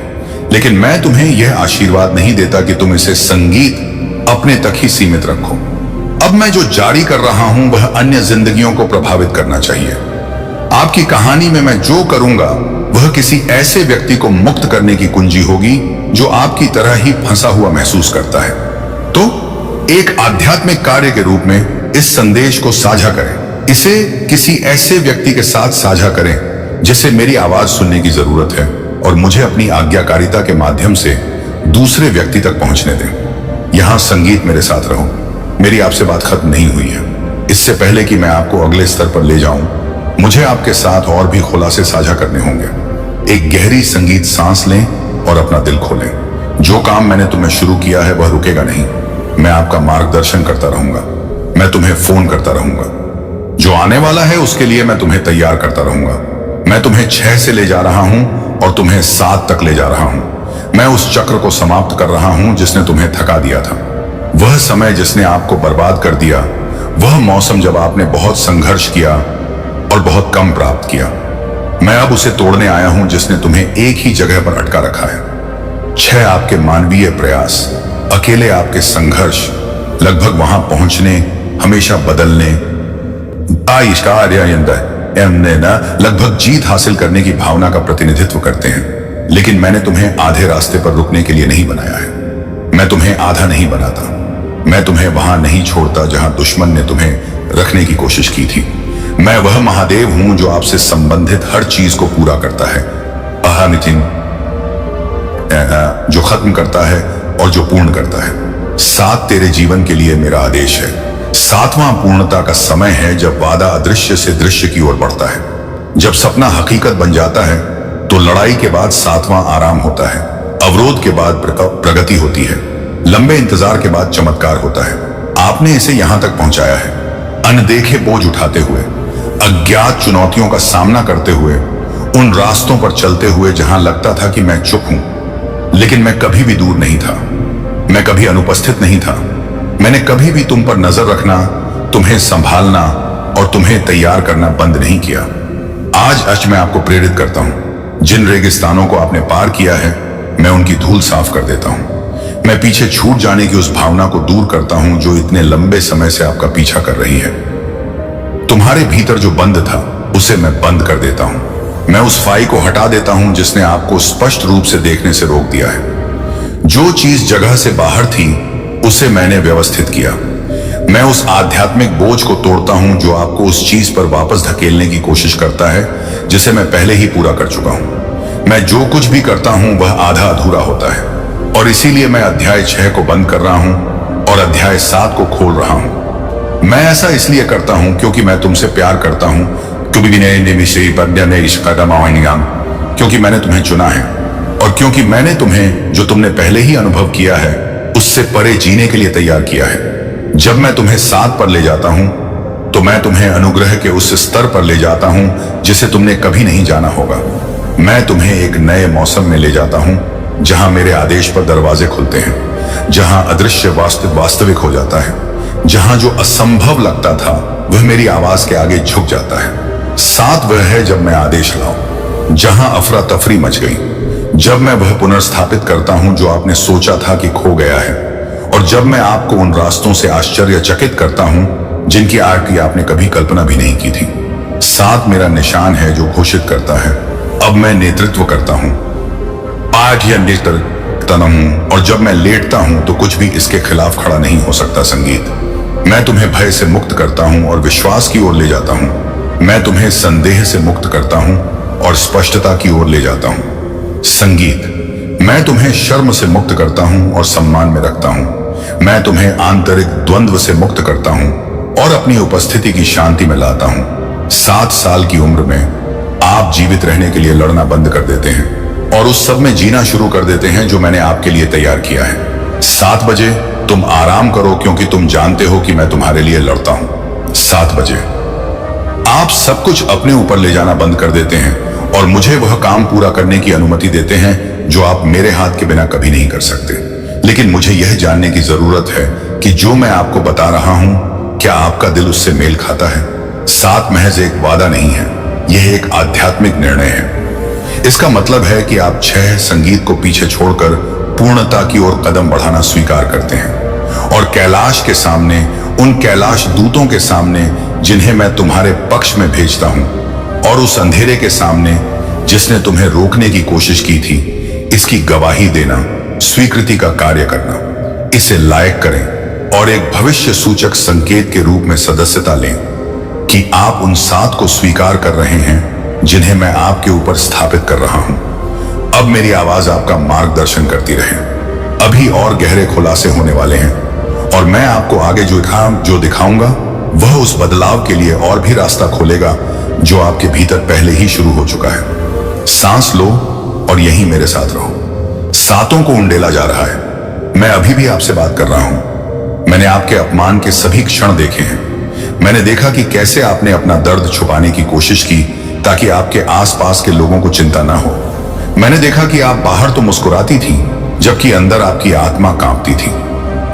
लेकिन मैं तुम्हें यह आशीर्वाद नहीं देता कि तुम इसे संगीत अपने तक ही सीमित रखो। अब मैं जो जारी कर रहा हूं वह अन्य जिंदगियों को प्रभावित करना चाहिए। आपकी कहानी में मैं जो करूंगा वह किसी ऐसे व्यक्ति को मुक्त करने की कुंजी होगी जो आपकी तरह ही फंसा हुआ महसूस करता है। तो एक आध्यात्मिक कार्य के रूप में इस संदेश को साझा करें। इसे किसी ऐसे व्यक्ति के साथ साझा करें जिसे मेरी आवाज सुनने की जरूरत है, और मुझे अपनी आज्ञाकारिता के माध्यम से दूसरे व्यक्ति तक पहुंचने दें। यहां संगीत मेरे साथ रहो। मेरी आपसे बात खत्म नहीं हुई है। इससे पहले कि मैं आपको अगले स्तर पर ले जाऊं, मुझे आपके साथ और भी खुलासे साझा करने होंगे। एक गहरी संगीत सांस लें और अपना दिल खोलें। जो काम मैंने तुम्हें शुरू किया है वह रुकेगा नहीं। मैं आपका मार्गदर्शन करता रहूंगा। मैं तुम्हें फोन करता रहूंगा। जो आने वाला है उसके लिए मैं तुम्हें तैयार करता रहूंगा। मैं तुम्हें 6 से ले जा रहा हूं और तुम्हें 7 तक ले जा रहा हूं। मैं उस चक्र को समाप्त कर रहा हूं जिसने तुम्हें थका दिया था, वह समय जिसने आपको बर्बाद कर दिया, वह मौसम जब आपने बहुत संघर्ष किया और बहुत कम प्राप्त किया। मैं अब उसे तोड़ने आया हूं जिसने तुम्हें एक ही जगह पर अटका रखा है। 6 आपके मानवीय प्रयास, अकेले आपके संघर्ष, लगभग वहां पहुंचने, हमेशा बदलने, लगभग जीत हासिल करने की भावना का प्रतिनिधित्व करते हैं। लेकिन मैंने तुम्हें आधे रास्ते पर रुकने के लिए नहीं बनाया है। मैं तुम्हें आधा नहीं बनाता। मैं तुम्हें वहां नहीं छोड़ता जहां दुश्मन ने तुम्हें रखने की कोशिश की थी। मैं वह महादेव हूं जो आपसे संबंधित हर चीज को पूरा करता है, अहमितिन, जो खत्म करता है और जो पूर्ण करता है। 7 तेरे जीवन के लिए मेरा आदेश है। 7वां पूर्णता का समय है जब वादा अदृश्य से दृश्य की ओर बढ़ता है। जब सपना हकीकत बन जाता है तो लड़ाई के बाद 7वां आराम होता है। अवरोध के बाद प्रगति होती है। लंबे इंतजार के बाद चमत्कार होता है। आपने इसे यहां तक पहुंचाया है, अनदेखे बोझ उठाते हुए, अज्ञात चुनौतियों का सामना करते हुए, उन रास्तों पर चलते हुए जहां लगता था कि मैं चुप हूं। लेकिन मैं कभी भी दूर नहीं था। मैं कभी अनुपस्थित नहीं था। मैंने कभी भी तुम पर नजर रखना, तुम्हें संभालना और तुम्हें तैयार करना बंद नहीं किया। आज मैं आपको प्रेरित करता हूं। जिन रेगिस्तानों को आपने पार किया है, मैं उनकी धूल साफ कर देता हूं। मैं पीछे छूट जाने की उस भावना को दूर करता हूं जो इतने लंबे समय से आपका पीछा कर रही है। तुम्हारे भीतर जो बंद था, उसे मैं बंद कर देता हूं। मैं उस फाई को हटा देता हूं जिसने आपको स्पष्ट रूप से देखने से रोक दिया है। जो चीज जगह से बाहर थी, उसे मैंने व्यवस्थित किया। मैं उस आध्यात्मिक बोझ को तोड़ता हूं जो आपको उस चीज पर वापस धकेलने की कोशिश करता है जिसे मैं पहले ही पूरा कर चुका हूं। मैं जो कुछ भी करता हूं वह आधा अधूरा होता है, और इसीलिए मैं अध्याय 6 को बंद कर रहा हूं और अध्याय 7 को खोल रहा हूं। मैं ऐसा इसलिए करता हूं क्योंकि मैं तुमसे प्यार करता हूं, क्योंकि मैंने तुम्हें चुना है, और क्योंकि मैंने तुम्हें जो तुमने पहले ही अनुभव किया है उससे परे जीने के लिए तैयार किया है। जब मैं तुम्हें 7 पर ले जाता हूं तो मैं तुम्हें अनुग्रह के उस स्तर पर ले जाता हूं जिसे तुमने कभी नहीं जाना होगा। मैं तुम्हें एक नए मौसम में ले जाता हूं जहां मेरे आदेश पर दरवाजे खुलते हैं, जहां अदृश्य वास्तविक हो जाता है, जहां जो असंभव लगता था वह मेरी आवाज के आगे झुक जाता है। 7 वह है जब मैं आदेश लाऊं, जहां अफरा तफरी मच गई, जब मैं वह पुनर्स्थापित करता हूं जो आपने सोचा था कि खो गया है, और जब मैं आपको उन रास्तों से आश्चर्यचकित करता हूं जिनकी आपने कभी कल्पना भी नहीं की थी। 7 मेरा निशान है जो घोषित करता है, अब मैं नेतृत्व करता हूं। आज यह नेतृत्व हूं, और जब मैं लेटता हूं तो कुछ भी इसके खिलाफ खड़ा नहीं हो सकता। संगीत, मैं तुम्हें भय से मुक्त करता हूं और विश्वास की ओर ले जाता हूं। मैं तुम्हें संदेह से मुक्त करता हूं और स्पष्टता की ओर ले जाता हूं। संगीत, मैं तुम्हें शर्म से मुक्त करता हूं और सम्मान में रखता हूं। मैं तुम्हें आंतरिक द्वंद्व से मुक्त करता हूं और अपनी उपस्थिति की शांति में लाता हूं। 7 साल की उम्र में आप जीवित रहने के लिए लड़ना बंद कर देते हैं और उस सब में जीना शुरू कर देते हैं जो मैंने आपके लिए तैयार किया है। 7 बजे तुम आराम करो क्योंकि तुम जानते हो कि मैं तुम्हारे लिए लड़ता हूं। 7 बजे आप सब कुछ अपने ऊपर ले जाना बंद कर देते हैं और मुझे वह काम पूरा करने की अनुमति देते हैं जो आप मेरे हाथ के बिना कभी नहीं कर सकते। लेकिन मुझे यह जानने की जरूरत है कि जो मैं आपको बता रहा हूं, क्या आपका दिल उससे मेल खाता है। 7 महज एक वादा नहीं है, यह एक आध्यात्मिक निर्णय है। इसका मतलब है कि आप 6 संगीत को पीछे छोड़कर पूर्णता की ओर कदम बढ़ाना स्वीकार करते हैं, और कैलाश के सामने, उन कैलाश दूतों के सामने जिन्हें मैं तुम्हारे पक्ष में भेजता हूं, और उस अंधेरे के सामने जिसने तुम्हें रोकने की कोशिश की थी, इसकी गवाही देना, स्वीकृति का कार्य करना, इसे लायक करें और एक भविष्य सूचक संकेत के रूप में सदस्यता लें कि आप उन 7 को स्वीकार कर रहे हैं जिन्हें मैं आपके ऊपर स्थापित कर रहा हूं। अब मेरी आवाज आपका मार्गदर्शन करती रहे। अभी और गहरे खुलासे होने वाले हैं, और मैं आपको आगे जो दिखाऊंगा वह उस बदलाव के लिए और भी रास्ता खोलेगा जो आपके भीतर पहले ही शुरू हो चुका है। सांस लो और यहीं मेरे साथ रहो। 7 को उंडेला जा रहा है। मैं अभी भी आपसे बात कर रहा हूं। मैंने आपके अपमान के सभी क्षण देखे हैं। मैंने देखा कि कैसे आपने अपना दर्द छुपाने की कोशिश की ताकि आपके आसपास के लोगों को चिंता ना हो। मैंने देखा कि आप बाहर तो मुस्कुराती थी जबकि अंदर आपकी आत्मा कांपती थी।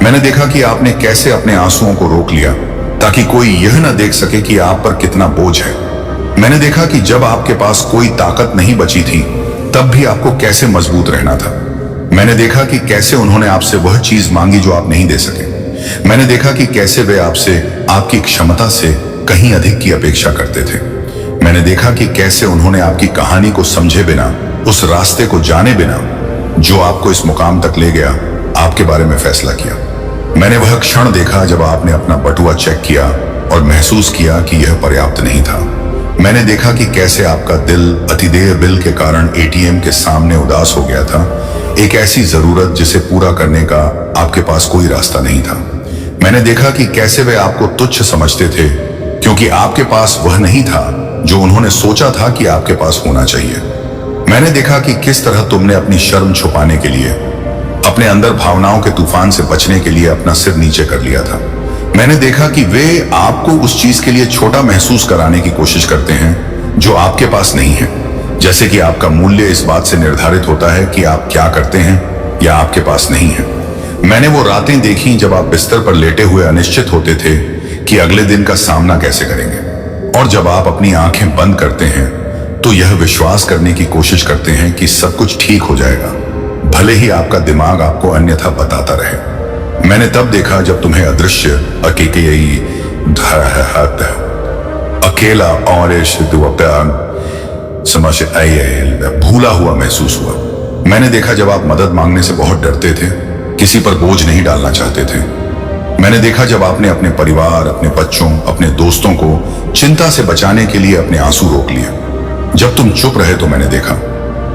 मैंने देखा कि आपने कैसे अपने आंसुओं को रोक लिया ताकि कोई यह न देख सके कि आप पर कितना बोझ है। मैंने देखा कि जब आपके पास कोई ताकत नहीं बची थी तब भी आपको कैसे मजबूत रहना था। मैंने देखा कि कैसे उन्होंने आपसे वह चीज मांगी जो आप नहीं दे सके। मैंने देखा कि कैसे वे आपसे आपकी क्षमता से कहीं अधिक की अपेक्षा करते थे। मैंने देखा कि कैसे उन्होंने आपकी कहानी को समझे बिना, उस रास्ते को जाने बिना जो आपको इस मुकाम तक ले गया, आपके बारे में फैसला किया। मैंने वह क्षण देखा जब आपने अपना बटुआ चेक किया और महसूस किया कि यह पर्याप्त नहीं था। मैंने देखा कि कैसे आपका दिल अतिदेय बिल के कारण एटीएम के सामने उदास हो गया था, एक ऐसी जरूरत जिसे पूरा करने का आपके पास कोई रास्ता नहीं था। मैंने देखा कि कैसे वे आपको तुच्छ समझते थे क्योंकि आपके पास वह नहीं था जो उन्होंने सोचा था कि आपके पास होना चाहिए। मैंने देखा कि किस तरह तुमने अपनी शर्म छुपाने के लिए, अपने अंदर भावनाओं के तूफान से बचने के लिए अपना सिर नीचे कर लिया था। मैंने देखा कि वे आपको उस चीज के लिए छोटा महसूस कराने की कोशिश करते हैं जो आपके पास नहीं है, जैसे कि आपका मूल्य इस बात से निर्धारित होता है कि आप क्या करते हैं या आपके पास नहीं है। मैंने वो रातें देखी जब आप बिस्तर पर लेटे हुए अनिश्चित होते थे कि अगले दिन का सामना कैसे करेंगे, और जब आप अपनी आंखें बंद करते हैं तो यह विश्वास करने की कोशिश करते हैं कि सब कुछ ठीक हो जाएगा, भले ही आपका दिमाग आपको अन्यथा बताता रहे। मैंने तब देखा जब तुम्हें अदृश्य अकेला और समझ भूला हुआ महसूस हुआ। मैंने देखा जब आप मदद मांगने से बहुत डरते थे, किसी पर बोझ नहीं डालना चाहते थे। मैंने देखा जब आपने अपने परिवार, अपने बच्चों, अपने दोस्तों को चिंता से बचाने के लिए अपने आंसू रोक लिए। जब तुम चुप रहे तो मैंने देखा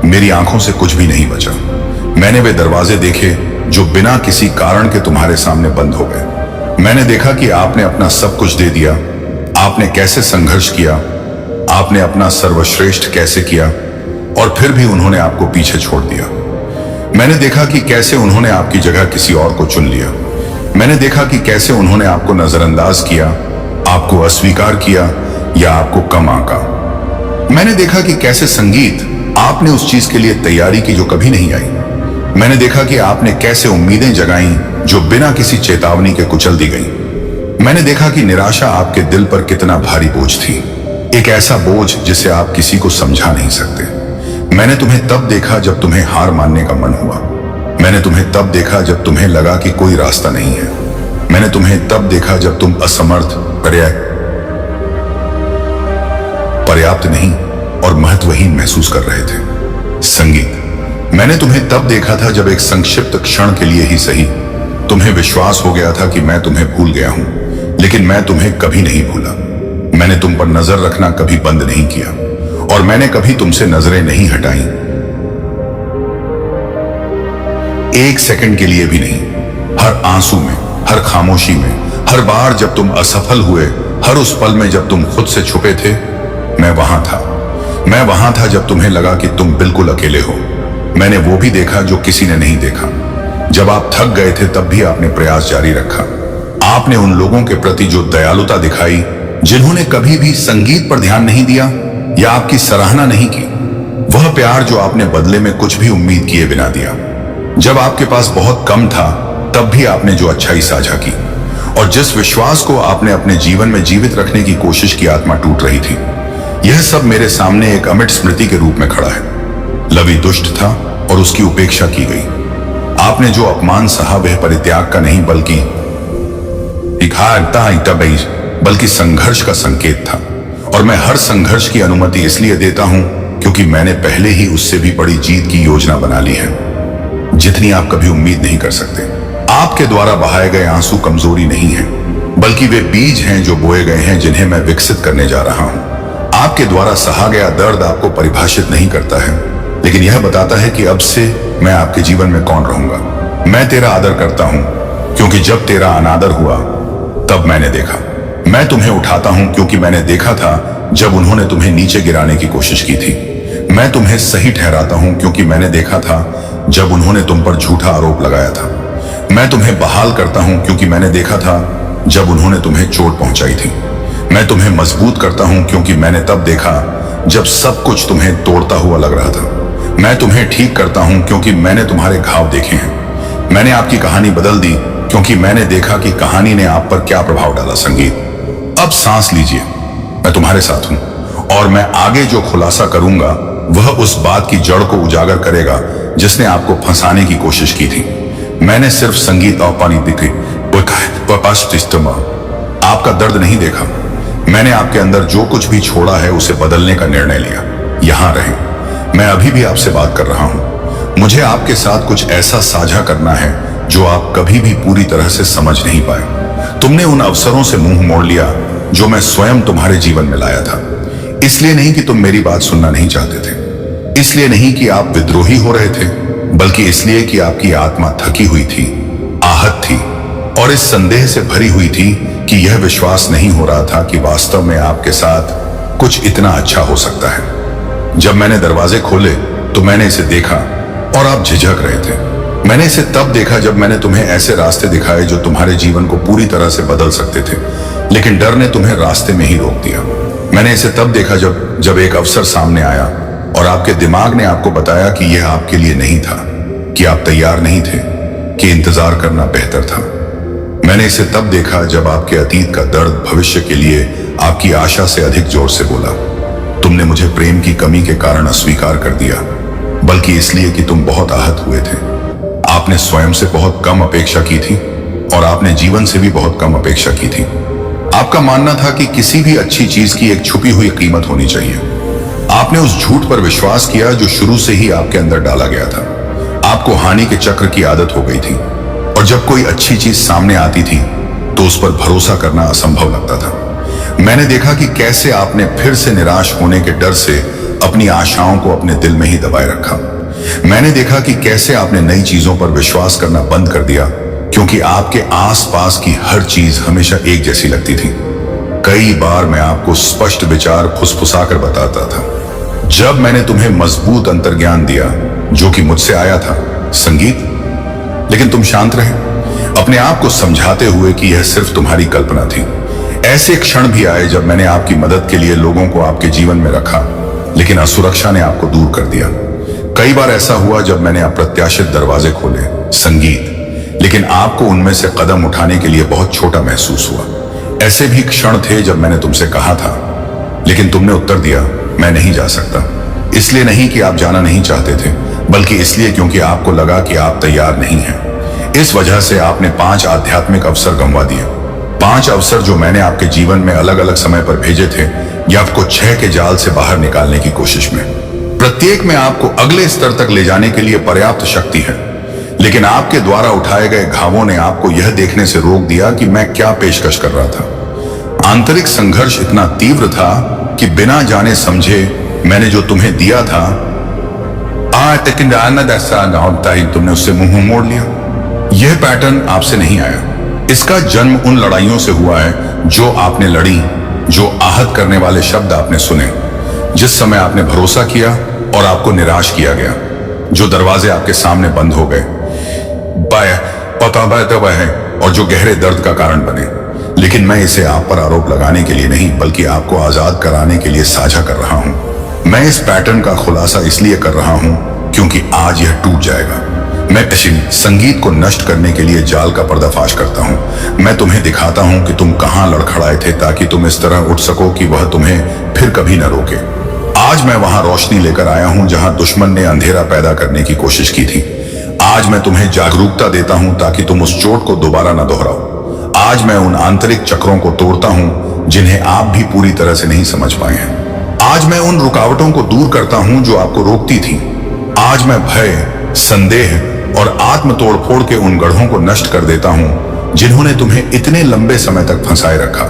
मेरी आंखों से कुछ भी नहीं बचा। मैंने वे दरवाजे देखे जो बिना किसी कारण के तुम्हारे सामने बंद हो गए। मैंने देखा कि आपने अपना सब कुछ दे दिया, आपने कैसे संघर्ष किया, आपने अपना सर्वश्रेष्ठ कैसे किया, और फिर भी उन्होंने आपको पीछे छोड़ दिया। मैंने देखा कि कैसे उन्होंने आपकी जगह किसी और को चुन लिया। मैंने देखा कि कैसे उन्होंने आपको नजरअंदाज किया, आपको अस्वीकार किया या आपको कम आंका। मैंने देखा कि कैसे संगीत आपने उस चीज के लिए तैयारी की जो कभी नहीं आई। मैंने देखा कि आपने कैसे उम्मीदें जगाई जो बिना किसी चेतावनी के कुचल दी गई। मैंने देखा कि निराशा आपके दिल पर कितना भारी बोझ थी, एक ऐसा बोझ जिसे आप किसी को समझा नहीं सकते। मैंने तुम्हें तब देखा जब तुम्हें हार मानने का मन हुआ। मैंने तुम्हें तब देखा जब तुम्हें लगा कि कोई रास्ता नहीं है। मैंने तुम्हें तब देखा जब तुम असमर्थ, पर्याप्त नहीं और महत्वहीन महसूस कर रहे थे। संगीत, मैंने तुम्हें तब देखा था जब एक संक्षिप्त क्षण के लिए ही सही तुम्हें विश्वास हो गया था कि मैं तुम्हें भूल गया हूं, लेकिन मैं तुम्हें कभी नहीं भूला। मैंने तुम पर नजर रखना कभी बंद नहीं किया और मैंने कभी तुमसे नजरें नहीं हटाई, एक सेकंड के लिए भी नहीं। हर आंसू में, हर खामोशी में, हर बार जब तुम असफल हुए, हर उस पल में जब तुम खुद से छुपे थे, मैं वहां था। मैं वहां था जब तुम्हें लगा कि तुम बिल्कुल अकेले हो। मैंने वो भी देखा जो किसी ने नहीं देखा। जब आप थक गए थे तब भी आपने प्रयास जारी रखा। आपने उन लोगों के प्रति जो दयालुता दिखाई जिन्होंने कभी भी संगीत पर ध्यान नहीं दिया या आपकी सराहना नहीं की, वह प्यार जो आपने बदले में कुछ भी उम्मीद किए बिना दिया। जब आपके पास बहुत कम था तब भी आपने जो अच्छाई साझा की और जिस विश्वास को आपने अपने जीवन में जीवित रखने की कोशिश की, आत्मा टूट रही थी। यह सब मेरे सामने एक अमिट स्मृति के रूप में खड़ा है। लवी दुष्ट था और उसकी उपेक्षा की गई। आपने जो अपमान सहा वह परित्याग का नहीं बल्कि संघर्ष का संकेत था। और मैं हर संघर्ष की अनुमति इसलिए देता हूं क्योंकि मैंने पहले ही उससे भी बड़ी जीत की योजना बना ली है, जितनी आप कभी उम्मीद नहीं कर सकते। आपके द्वारा बहाए गए आंसू कमजोरी नहीं है, बल्कि वे बीज हैं जो बोए गए हैं, जिन्हें मैं विकसित करने जा रहा हूं। आपके द्वारा सहा गया दर्द आपको परिभाषित नहीं करता है, लेकिन यह बताता है कि अब से मैं आपके जीवन में कौन रहूंगा। मैं तेरा आदर करता हूं क्योंकि जब तेरा अनादर हुआ तब मैंने देखा। मैं तुम्हें उठाता हूं क्योंकि मैंने देखा था जब उन्होंने तुम्हें नीचे गिराने की कोशिश की थी। मैं तुम्हें सही ठहराता हूं क्योंकि मैंने देखा था जब उन्होंने तुम पर झूठा आरोप लगाया था। मैं तुम्हें बहाल करता हूं क्योंकि मैंने देखा था जब उन्होंने तुम्हें चोट पहुंचाई थी। मैं तुम्हें मजबूत करता हूं क्योंकि मैंने तब देखा जब सब कुछ तुम्हें तोड़ता हुआ लग रहा था। मैं तुम्हें ठीक करता हूं क्योंकि मैंने तुम्हारे घाव देखे हैं। मैंने आपकी कहानी बदल दी क्योंकि मैंने देखा कि कहानी ने आप पर क्या प्रभाव डाला। संगीत, अब सांस लीजिए, मैं तुम्हारे साथ हूं और मैं आगे जो खुलासा करूंगा वह उस बात की जड़ को उजागर करेगा जिसने आपको फंसाने की कोशिश की थी। मैंने सिर्फ संगीत और पानी दिखे आपका दर्द नहीं देखा। मैंने आपके अंदर जो कुछ भी छोड़ा है उसे बदलने का निर्णय लिया। यहां रहें। मैं अभी भी आपसे बात कर रहा हूं। मुझे आपके साथ कुछ ऐसा साझा करना है जो आप कभी भी पूरी तरह से समझ नहीं पाए। तुमने उन अवसरों से मुंह मोड़ लिया जो मैं स्वयं तुम्हारे जीवन में लाया था। इसलिए नहीं कि तुम मेरी बात सुनना नहीं चाहते थे, इसलिए नहीं कि आप विद्रोही हो रहे थे, बल्कि इसलिए कि आपकी आत्मा थकी हुई थी, आहत थी और इस संदेह से भरी हुई थी कि यह विश्वास नहीं हो रहा था कि वास्तव में आपके साथ कुछ इतना अच्छा हो सकता है। जब मैंने दरवाजे खोले तो मैंने इसे देखा और आप झिझक रहे थे। मैंने इसे तब देखा जब मैंने तुम्हें ऐसे रास्ते दिखाए जो तुम्हारे जीवन को पूरी तरह से बदल सकते थे, लेकिन डर ने तुम्हें रास्ते में ही रोक दिया। मैंने इसे तब देखा जब एक अवसर सामने आया और आपके दिमाग ने आपको बताया कि यह आपके लिए नहीं था, कि आप तैयार नहीं थे, कि इंतजार करना बेहतर था। मैंने इसे तब देखा जब आपके अतीत का दर्द भविष्य के लिए आपकी आशा से अधिक जोर से बोला। तुमने मुझे प्रेम की कमी के कारण अस्वीकार कर दिया, बल्कि इसलिए कि तुम बहुत आहत हुए थे। आपने स्वयं से बहुत कम अपेक्षा की थी और आपने जीवन से भी बहुत कम अपेक्षा की थी। आपका मानना था कि किसी भी अच्छी चीज की एक छुपी हुई कीमत होनी चाहिए। आपने उस झूठ पर विश्वास किया जो शुरू से ही आपके अंदर डाला गया था। आपको हानि के चक्र की आदत हो गई थी और जब कोई अच्छी चीज सामने आती थी तो उस पर भरोसा करना असंभव लगता था। मैंने देखा कि कैसे आपने फिर से निराश होने के डर से अपनी आशाओं को अपने दिल में ही दबाए रखा। मैंने देखा कि कैसे आपने नई चीजों पर विश्वास करना बंद कर दिया क्योंकि आपके आसपास की हर चीज हमेशा एक जैसी लगती थी। कई बार मैं आपको स्पष्ट विचार फुसफुसाकर बताता था। जब मैंने तुम्हें मजबूत अंतर्ज्ञान दिया जो कि मुझसे आया था, संगीत, लेकिन तुम शांत रहे, अपने आप को समझाते हुए कि यह सिर्फ तुम्हारी कल्पना थी। ऐसे क्षण भी आए जब मैंने आपकी मदद के लिए लोगों को आपके जीवन में रखा, लेकिन असुरक्षा ने आपको दूर कर दिया। कई बार ऐसा हुआ जब मैंने अप्रत्याशित दरवाजे खोले, संगीत, लेकिन आपको उनमें से कदम उठाने के लिए बहुत छोटा महसूस हुआ। ऐसे भी क्षण थे जब मैंने तुमसे कहा था, लेकिन तुमने उत्तर दिया, मैं नहीं जा सकता। इसलिए नहीं कि आप जाना नहीं चाहते थे, बल्कि इसलिए क्योंकि आपको लगा कि आप तैयार नहीं हैं। इस वजह से आपने 5 आध्यात्मिक अवसर गंवा दिए। 5 अवसर जो मैंने आपके जीवन में अलग अलग समय पर भेजे थे, या आपको 6 के जाल से बाहर निकालने की कोशिश में। प्रत्येक में आपको अगले स्तर तक ले जाने के लिए पर्याप्त शक्ति है, लेकिन आपके द्वारा उठाए गए घावों ने आपको यह देखने से रोक दिया कि मैं क्या पेशकश कर रहा था। आंतरिक संघर्ष इतना तीव्र था कि बिना जाने समझे मैंने जो तुम्हें दिया था, तुमने उससे मुंह मोड़ लिया। यह पैटर्न आपसे नहीं आया, इसका जन्म उन लड़ाइयों से हुआ है जो आपने लड़ी, जो आहत करने वाले शब्द आपने सुने, जिस समय आपने भरोसा किया और आपको निराश किया गया, जो दरवाजे आपके सामने बंद हो गए और जो गहरे दर्द का कारण बने। लेकिन मैं इसे आप पर आरोप लगाने के लिए नहीं, बल्कि आपको आजाद कराने के लिए साझा कर रहा हूं। मैं इस पैटर्न का खुलासा इसलिए कर रहा हूं क्योंकि आज यह टूट जाएगा। मैं संगीत को नष्ट करने के लिए जाल का पर्दाफाश करता हूं। मैं तुम्हें दिखाता हूं कि तुम कहां लड़खड़ाए थे ताकि तुम इस तरह उठ सको कि वह तुम्हें फिर कभी न रोके। आज मैं वहां रोशनी लेकर आया हूं जहां दुश्मन ने अंधेरा पैदा करने की कोशिश की थी। आज मैं तुम्हें जागरूकता देता हूं ताकि तुम उस चोट को दोबारा न दोहराओ। आज मैं उन आंतरिक चक्रों को तोड़ता हूं जिन्हें आप भी पूरी तरह से नहीं समझ पाए हैं। आज मैं उन रुकावटों को दूर करता हूं जो आपको रोकती थी। आज मैं भय, संदेह और आत्म तोड़फोड़ के उन गढ़ों को नष्ट कर देता हूं जिन्होंने तुम्हें इतने लंबे समय तक फंसाए रखा।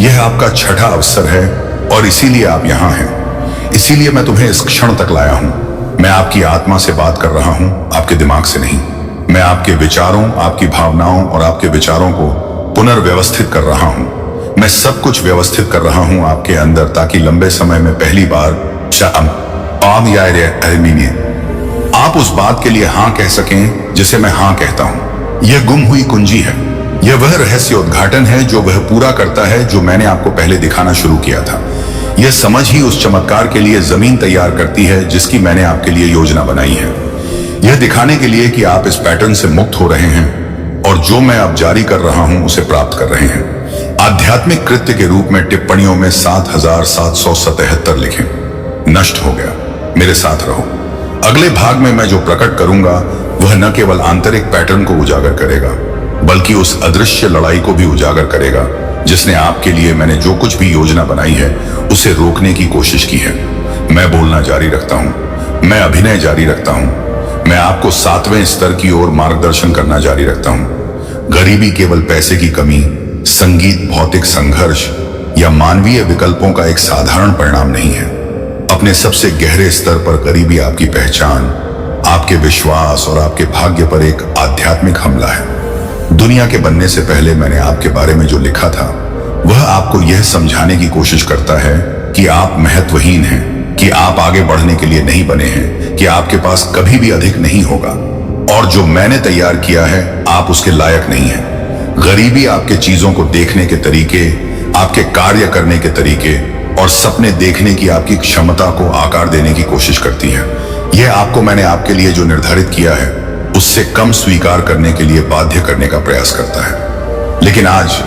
यह आपका 6ठा अवसर है और इसीलिए आप यहां हैं। इसीलिए मैं तुम्हें इस क्षण तक लाया हूं। मैं आपकी आत्मा से बात कर रहा हूं, आपके दिमाग से नहीं। मैं आपके विचारों, आपकी भावनाओं और आपके विचारों को पुनर्व्यवस्थित कर रहा हूं। मैं सब कुछ व्यवस्थित कर रहा हूं आपके अंदर, ताकि लंबे समय में पहली बार आप उस बात के लिए हां कह सकें जिसे मैं हां कहता हूं। यह गुम हुई कुंजी है। यह वह रहस्य उद्घाटन है जो वह पूरा करता है जो मैंने आपको पहले दिखाना शुरू किया था। यह समझ ही उस चमत्कार के लिए जमीन तैयार करती है जिसकी मैंने आपके लिए योजना बनाई है। यह दिखाने के लिए कि आप इस पैटर्न से मुक्त हो रहे हैं और जो मैं अब जारी कर रहा हूं उसे प्राप्त कर रहे हैं। आध्यात्मिक कृत्य के रूप में टिप्पणियों में 7777 लिखें। नष्ट हो गया। मेरे साथ रहो। अगले भाग में मैं जो प्रकट करूंगा वह न केवल आंतरिक पैटर्न को उजागर करेगा, बल्कि उस अदृश्य लड़ाई को भी उजागर करेगा जिसने आपके लिए मैंने जो कुछ भी योजना बनाई है उसे रोकने की कोशिश की है। मैं बोलना जारी रखता हूं, मैं अभिनय जारी रखता हूं, मैं आपको 7वें स्तर की ओर मार्गदर्शन करना जारी रखता हूं। गरीबी केवल पैसे की कमी, संगीत, भौतिक संघर्ष या मानवीय विकल्पों का एक साधारण परिणाम नहीं है। अपने सबसे गहरे स्तर पर गरीबी आपकी पहचान, आपके विश्वास और आपके भाग्य पर एक आध्यात्मिक हमला है। दुनिया के बनने से पहले मैंने आपके बारे में जो लिखा था वह आपको यह समझाने की कोशिश करता है कि आप महत्वहीन हैं, कि आप आगे बढ़ने के लिए नहीं बने हैं, कि आपके पास कभी भी अधिक नहीं होगा, और जो मैंने तैयार किया है आप उसके लायक नहीं हैं। गरीबी आपके चीजों को देखने के तरीके, आपके कार्य करने के तरीके और सपने देखने की आपकी क्षमता को आकार देने की कोशिश करती है। यह आपको मैंने आपके लिए जो निर्धारित किया है उससे कम स्वीकार करने के लिए बाध्य करने का प्रयास करता है। लेकिन आज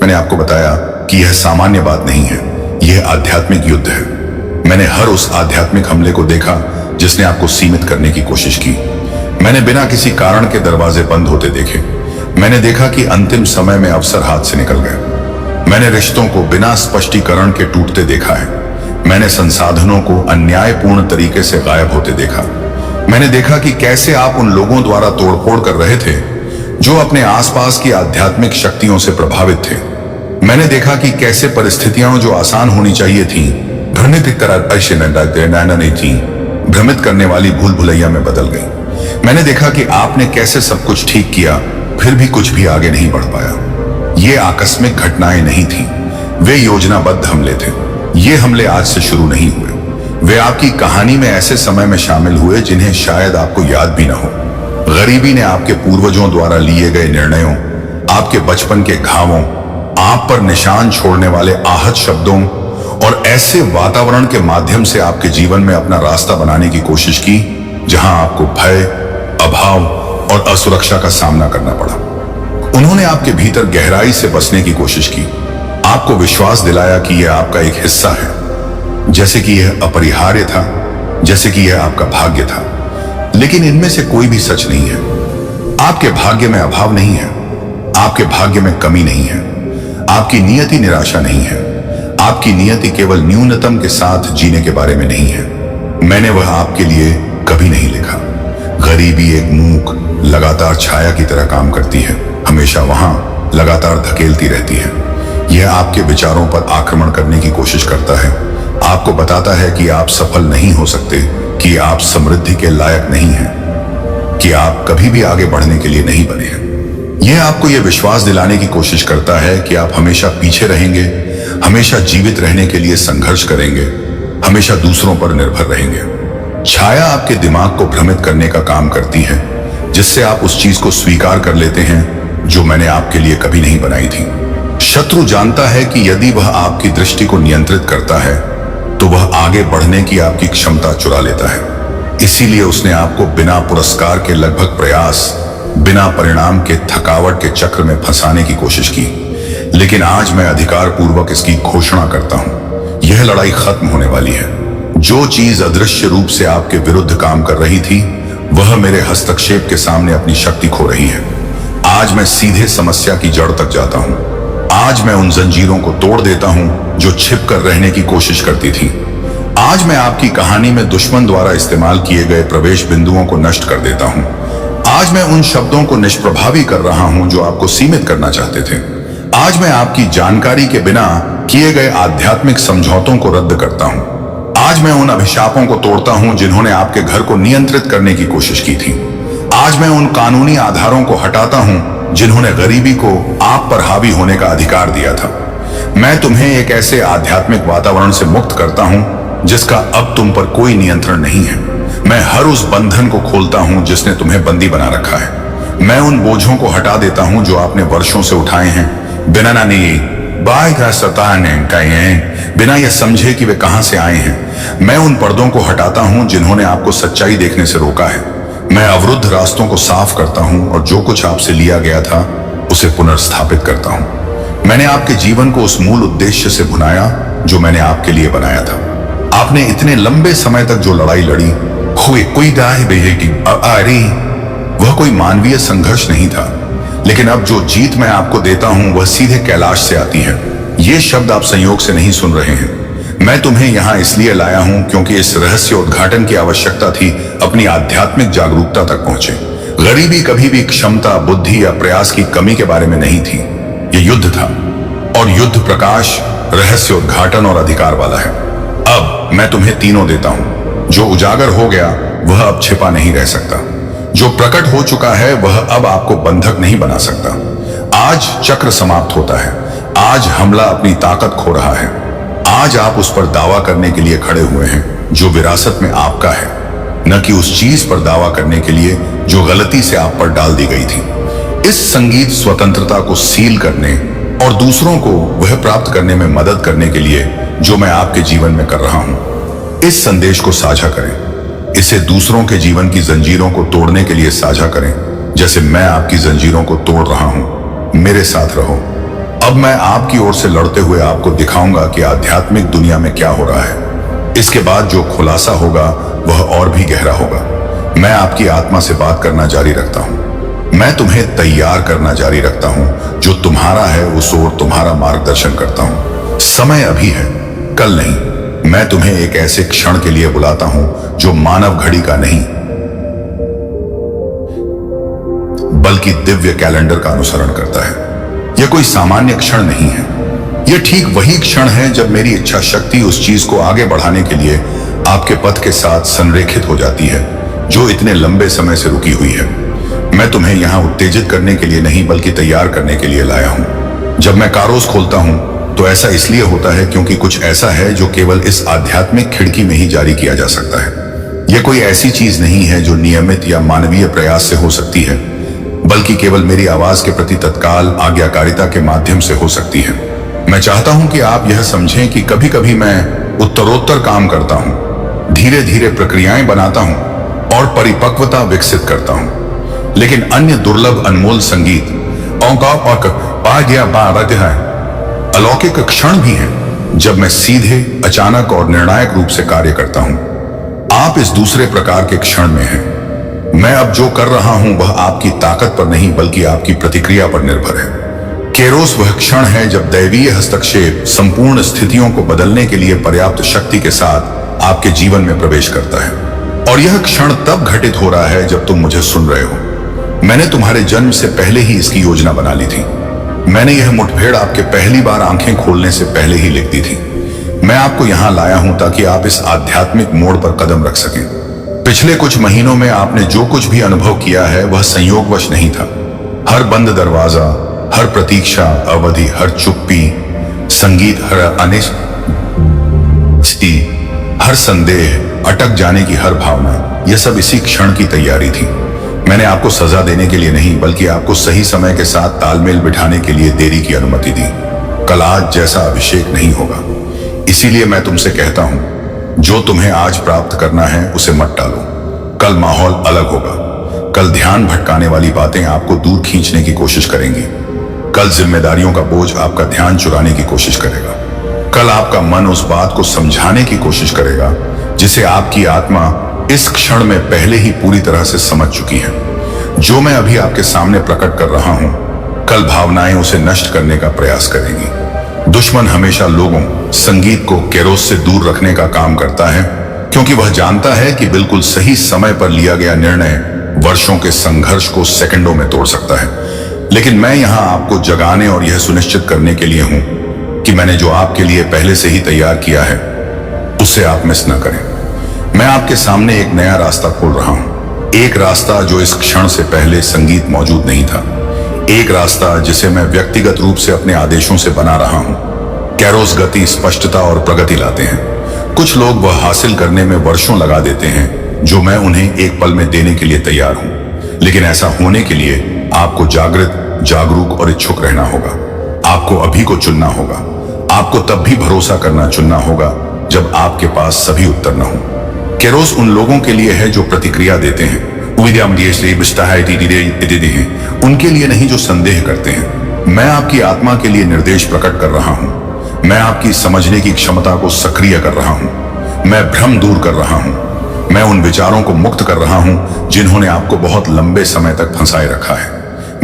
मैंने आपको बताया कि यह सामान्य बात नहीं है, यह आध्यात्मिक युद्ध है। मैंने हर उस आध्यात्मिक हमले को देखा जिसने आपको सीमित करने की कोशिश की। मैंने बिना किसी कारण के दरवाजे बंद होते देखे। मैंने देखा कि अंतिम समय में अवसर हाथ से निकल गए। मैंने रिश्तों को बिना स्पष्टीकरण के टूटते देखा है। मैंने संसाधनों को अन्यायपूर्ण तरीके से गायब होते देखा। मैंने देखा कि कैसे आप उन लोगों द्वारा तोड़फोड़ कर रहे थे जो अपने आसपास की आध्यात्मिक शक्तियों से प्रभावित थे। मैंने देखा कि कैसे परिस्थितियां जो आसान होनी चाहिए थी भ्रमित करने वाली भूल भुलैया में बदल गई। मैंने देखा कि आपने कैसे सब कुछ ठीक किया फिर भी कुछ भी आगे नहीं बढ़ पाया। ये आकस्मिक घटनाएं नहीं थी, वे योजनाबद्ध हमले थे। ये हमले आज से शुरू नहीं हुए, वे आपकी कहानी में ऐसे समय में शामिल हुए जिन्हें शायद आपको याद भी न हो। गरीबी ने आपके पूर्वजों द्वारा लिए गए निर्णयों, आपके बचपन के घावों, आप पर निशान छोड़ने वाले आहत शब्दों और ऐसे वातावरण के माध्यम से आपके जीवन में अपना रास्ता बनाने की कोशिश की जहां आपको भय, अभाव और असुरक्षा का सामना करना पड़ा। उन्होंने आपके भीतर गहराई से बसने की कोशिश की, आपको विश्वास दिलाया कि यह आपका एक हिस्सा है, जैसे कि यह अपरिहार्य था, जैसे कि यह आपका भाग्य था। लेकिन इनमें से कोई भी सच नहीं है। आपके भाग्य में अभाव नहीं है, आपके भाग्य में कमी नहीं है, आपकी नियति निराशा नहीं है, आपकी नियति केवल न्यूनतम के साथ जीने के बारे में नहीं है। मैंने वह आपके लिए कभी नहीं लिखा। गरीबी एक मूक लगातार छाया की तरह काम करती है, हमेशा वहां लगातार धकेलती रहती है। यह आपके विचारों पर आक्रमण करने की कोशिश करता है, आपको बताता है कि आप सफल नहीं हो सकते, कि आप समृद्धि के लायक नहीं हैं, कि आप कभी भी आगे बढ़ने के लिए नहीं बने हैं। यह आपको यह विश्वास दिलाने की कोशिश करता है कि आप हमेशा पीछे रहेंगे, हमेशा जीवित रहने के लिए संघर्ष करेंगे, हमेशा दूसरों पर निर्भर रहेंगे। छाया आपके दिमाग को भ्रमित करने का काम करती है, जिससे आप उस चीज को स्वीकार कर लेते हैं जो मैंने आपके लिए कभी नहीं बनाई थी। शत्रु जानता है कि यदि वह आपकी दृष्टि को नियंत्रित करता है तो वह आगे बढ़ने की आपकी क्षमता चुरा लेता है। इसीलिए उसने आपको बिना पुरस्कार के लगभग प्रयास, बिना परिणाम के थकावट के चक्र में फंसाने की कोशिश की। लेकिन आज मैं अधिकार पूर्वक इसकी घोषणा करता हूं, यह लड़ाई खत्म होने वाली है। जो चीज अदृश्य रूप से आपके विरुद्ध काम कर रही थी वह मेरे हस्तक्षेप के सामने अपनी शक्ति खो रही है। आज मैं सीधे समस्या की जड़ तक जाता हूं। आज मैं उन जंजीरों को तोड़ देता हूं जो छिप कर रहने की कोशिश करती थी। आज मैं आपकी कहानी में दुश्मन द्वारा इस्तेमाल किए गए प्रवेश बिंदुओं को नष्ट कर देता हूं। आज मैं उन शब्दों को निष्प्रभावी कर रहा हूं जो आपको सीमित करना चाहते थे। आज मैं आपकी जानकारी के बिना किए गए आध्यात्मिक समझौतों को रद्द करता हूं। आज मैं उन अभिशापों को तोड़ता हूं जिन्होंने आपके घर को नियंत्रित करने की कोशिश की थी। आज मैं उन कानूनी आधारों को हटाता हूं जिन्होंने गरीबी को आप पर हावी होने का अधिकार दिया था। मैं तुम्हें एक ऐसे आध्यात्मिक वातावरण से मुक्त करता हूं जिसका अब तुम पर कोई नियंत्रण नहीं है। मैं हर उस बंधन को खोलता हूं जिसने तुम्हें बंदी बना रखा है। मैं उन बोझों को हटा देता हूं जो आपने वर्षों से उठाए हैं, बिना यह समझे कि वे कहां से आए हैं। मैं उन पर्दों को हटाता हूं जिन्होंने आपको सच्चाई देखने से रोका है। मैं अवरुद्ध रास्तों को साफ करता हूं और जो कुछ आपसे लिया गया था उसे पुनर्स्थापित करता हूं। मैंने आपके जीवन को उस मूल उद्देश्य से भुनाया जो मैंने आपके लिए बनाया था। आपने इतने लंबे समय तक जो लड़ाई लड़ी, वह कोई मानवीय संघर्ष नहीं था, लेकिन अब जो जीत मैं आपको देता हूं वह सीधे कैलाश से आती है। ये शब्द आप संयोग से नहीं सुन रहे हैं। मैं तुम्हें यहां इसलिए लाया हूं क्योंकि इस रहस्य उद्घाटन की आवश्यकता थी अपनी आध्यात्मिक जागरूकता तक पहुंचे। गरीबी कभी भी क्षमता, बुद्धि या प्रयास की कमी के बारे में नहीं थी। यह युद्ध था, और युद्ध प्रकाश, रहस्य उद्घाटन और अधिकार वाला है। अब मैं तुम्हें तीनों देता हूं। जो उजागर हो गया वह अब छिपा नहीं रह सकता। जो प्रकट हो चुका है वह अब आपको बंधक नहीं बना सकता। आज चक्र समाप्त होता है। आज हमला अपनी ताकत खो रहा है। आज आप उस पर दावा करने के लिए खड़े हुए हैं जो विरासत में आपका है, न कि उस चीज पर दावा करने के लिए जो गलती से आप पर डाल दी गई थी। इस संगीत स्वतंत्रता को सील करने और दूसरों को वह प्राप्त करने में मदद करने के लिए जो मैं आपके जीवन में कर रहा हूं, इस संदेश को साझा करें। इसे दूसरों के जीवन की जंजीरों को तोड़ने के लिए साझा करें, जैसे मैं आपकी जंजीरों को तोड़ रहा हूं। मेरे साथ रहो। अब मैं आपकी ओर से लड़ते हुए आपको दिखाऊंगा कि आध्यात्मिक दुनिया में क्या हो रहा है। इसके बाद जो खुलासा होगा वह और भी गहरा होगा। मैं आपकी आत्मा से बात करना जारी रखता हूं। मैं तुम्हें तैयार करना जारी रखता हूं। जो तुम्हारा है उस ओर तुम्हारा मार्गदर्शन करता हूं। समय अभी है, कल नहीं। मैं तुम्हें एक ऐसे क्षण के लिए बुलाता हूं जो मानव घड़ी का नहीं बल्कि दिव्य कैलेंडर का अनुसरण करता है। यह कोई सामान्य क्षण नहीं है। यह ठीक वही क्षण है जब मेरी इच्छा शक्ति उस चीज को आगे बढ़ाने के लिए आपके पथ के साथ संरेखित हो जाती है जो इतने लंबे समय से रुकी हुई है। मैं तुम्हें यहां उत्तेजित करने के लिए नहीं बल्कि तैयार करने के लिए लाया हूं। जब मैं कारोस खोलता हूं तो ऐसा इसलिए होता है क्योंकि कुछ ऐसा है जो केवल इस आध्यात्मिक खिड़की में ही जारी किया जा सकता है। यह कोई ऐसी चीज नहीं है जो नियमित या मानवीय प्रयास से हो सकती है, बल्कि केवल मेरी आवाज के प्रति तत्काल आज्ञाकारिता के माध्यम से हो सकती है। मैं चाहता हूं कि आप यह समझें कि कभी कभी मैं उत्तरोत्तर काम करता हूं, धीरे धीरे प्रक्रियाएं बनाता हूं और परिपक्वता विकसित करता हूं। लेकिन अन्य दुर्लभ अनमोल संगीत अलौकिक क्षण भी हैं जब मैं सीधे, अचानक और निर्णायक रूप से कार्य करता हूं। आप इस दूसरे प्रकार के क्षण में हैं। मैं अब जो कर रहा हूं वह आपकी ताकत पर नहीं बल्कि आपकी प्रतिक्रिया पर निर्भर है। केरोस वह क्षण है जब दैवीय हस्तक्षेप संपूर्ण स्थितियों को बदलने के लिए पर्याप्त शक्ति के साथ आपके जीवन में प्रवेश करता है। और यह क्षण तब घटित हो रहा है जब तुम मुझे सुन रहे हो। मैंने तुम्हारे जन्म से पहले ही इसकी योजना बना ली थी। मैंने यह मुठभेड़ आपके पहली बार आंखें खोलने से पहले ही लिख दी थी। मैं आपको यहां लाया हूं ताकि आप इस आध्यात्मिक मोड़ पर कदम रख सकें। पिछले कुछ महीनों में आपने जो कुछ भी अनुभव किया है वह संयोगवश नहीं था। हर बंद दरवाजा, हर प्रतीक्षा अवधि, हर चुप्पी, संगीत, हर अनिश्चित, हर संदेह, अटक जाने की हर भावना, यह सब इसी क्षण की तैयारी थी। मैंने आपको सजा देने के लिए नहीं बल्कि आपको सही समय के साथ तालमेल बिठाने के लिए देरी की अनुमति दी। कल आज जैसा अभिषेक नहीं होगा। इसीलिए मैं तुमसे कहता हूं, जो तुम्हें आज प्राप्त करना है उसे मत टालो। कल माहौल अलग होगा। कल ध्यान भटकाने वाली बातें आपको दूर खींचने की कोशिश करेंगी। कल जिम्मेदारियों का बोझ आपका ध्यान चुराने की कोशिश करेगा। कल आपका मन उस बात को समझाने की कोशिश करेगा जिसे आपकी आत्मा इस क्षण में पहले ही पूरी तरह से समझ चुकी है। जो मैं अभी आपके सामने प्रकट कर रहा हूं, कल भावनाएं उसे नष्ट करने का प्रयास करेंगी। दुश्मन हमेशा लोगों, संगीत को केरोस से दूर रखने का काम करता है क्योंकि वह जानता है कि बिल्कुल सही समय पर लिया गया निर्णय वर्षों के संघर्ष को सेकंडों में तोड़ सकता है। लेकिन मैं यहां आपको जगाने और यह सुनिश्चित करने के लिए हूं कि मैंने जो आपके लिए पहले से ही तैयार किया है उसे आप मिस न करें। मैं आपके सामने एक नया रास्ता खोल रहा हूं। एक रास्ता जो इस क्षण से पहले संगीत मौजूद नहीं था। एक रास्ता जिसे मैं व्यक्तिगत रूप से अपने आदेशों से बना रहा हूं। कैरोस गति, स्पष्टता और प्रगति लाते हैं। कुछ लोग वह हासिल करने में वर्षों लगा देते हैं जो मैं उन्हें एक पल में देने के लिए तैयार हूं। लेकिन ऐसा होने के लिए आपको जागृत, जागरूक और इच्छुक रहना होगा। आपको अभी को चुनना होगा। आपको तब भी भरोसा करना चुनना होगा जब आपके पास सभी उत्तर न हो। केरोस उन लोगों के लिए है जो प्रतिक्रिया देते हैं, उनके लिए नहीं जो संदेह करते हैं। मैं आपकी आत्मा के लिए निर्देश प्रकट कर रहा हूं। मैं आपकी समझने की क्षमता को सक्रिय कर रहा हूं। मैं भ्रम दूर कर रहा हूं। मैं उन विचारों को मुक्त कर रहा हूं जिन्होंने आपको बहुत लंबे समय तक फंसाए रखा है।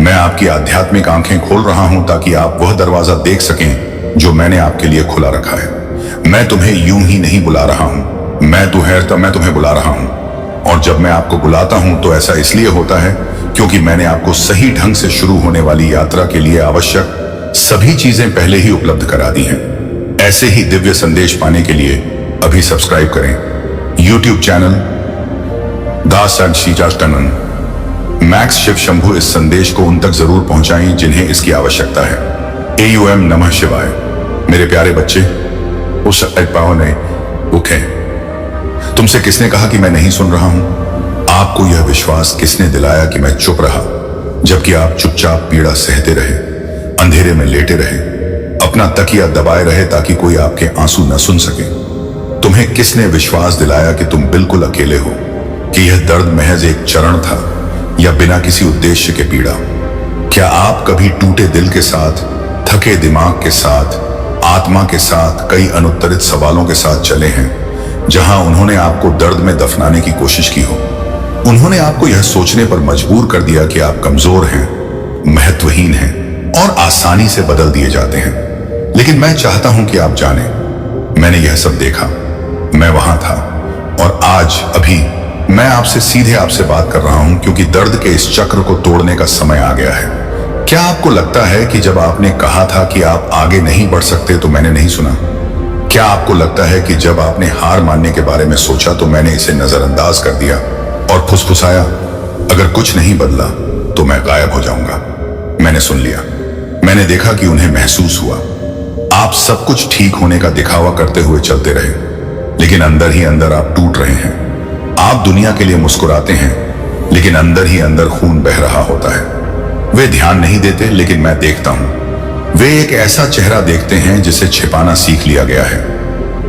मैं आपकी आध्यात्मिक आंखें खोल रहा हूं ताकि आप वह दरवाजा देख सकें जो मैंने आपके लिए खुला रखा है। मैं तुम्हें यूं ही नहीं बुला रहा हूं, मैं तुम्हें बुला रहा हूं। और जब मैं आपको बुलाता हूं तो ऐसा इसलिए होता है क्योंकि मैंने आपको सही ढंग से शुरू होने वाली यात्रा के लिए आवश्यक सभी चीजें पहले ही उपलब्ध करा दी हैं। ऐसे ही दिव्य संदेश पाने के लिए अभी सब्सक्राइब करें YouTube चैनल दास शीजाष्टनन मैक्स शिव शंभु। इस संदेश को उन तक जरूर पहुंचाएं जिन्हें इसकी आवश्यकता है। AUM नमः शिवाय। मेरे प्यारे बच्चे, उस पाओ ने उठे। तुमसे किसने कहा कि मैं नहीं सुन रहा हूं? आपको यह विश्वास किसने दिलाया कि मैं चुप रहा जबकि आप चुपचाप पीड़ा सहते रहे, अंधेरे में लेटे रहे, अपना तकिया दबाए रहे ताकि कोई आपके आंसू न सुन सके? तुम्हें किसने विश्वास दिलाया कि तुम बिल्कुल अकेले हो, कि यह दर्द महज एक चरण था या बिना किसी उद्देश्य के पीड़ा? क्या आप कभी टूटे दिल के साथ, थके दिमाग के साथ, आत्मा के साथ, कई अनुत्तरित सवालों के साथ चले हैं जहां उन्होंने आपको दर्द में दफनाने की कोशिश की हो? उन्होंने आपको यह सोचने पर मजबूर कर दिया कि आप कमजोर हैं, महत्वहीन हैं और आसानी से बदल दिए जाते हैं। लेकिन मैं चाहता हूं कि आप जानें, मैंने यह सब देखा, मैं वहां था और आज अभी मैं आपसे सीधे बात कर रहा हूं क्योंकि दर्द के इस चक्र को तोड़ने का समय आ गया है। क्या आपको लगता है कि जब आपने कहा था कि आप आगे नहीं बढ़ सकते तो मैंने नहीं सुना? क्या आपको लगता है कि जब आपने हार मानने के बारे में सोचा तो मैंने इसे नजरअंदाज कर दिया और फुसफुसाया, अगर कुछ नहीं बदला तो मैं गायब हो जाऊंगा? मैंने सुन लिया, मैंने देखा कि उन्हें महसूस हुआ। आप सब कुछ ठीक होने का दिखावा करते हुए चलते रहे, लेकिन अंदर ही अंदर आप टूट रहे हैं। आप दुनिया के लिए मुस्कुराते हैं, लेकिन अंदर ही अंदर खून बह रहा होता है। वे ध्यान नहीं देते, लेकिन मैं देखता हूं। वे एक ऐसा चेहरा देखते हैं जिसे छिपाना सीख लिया गया है,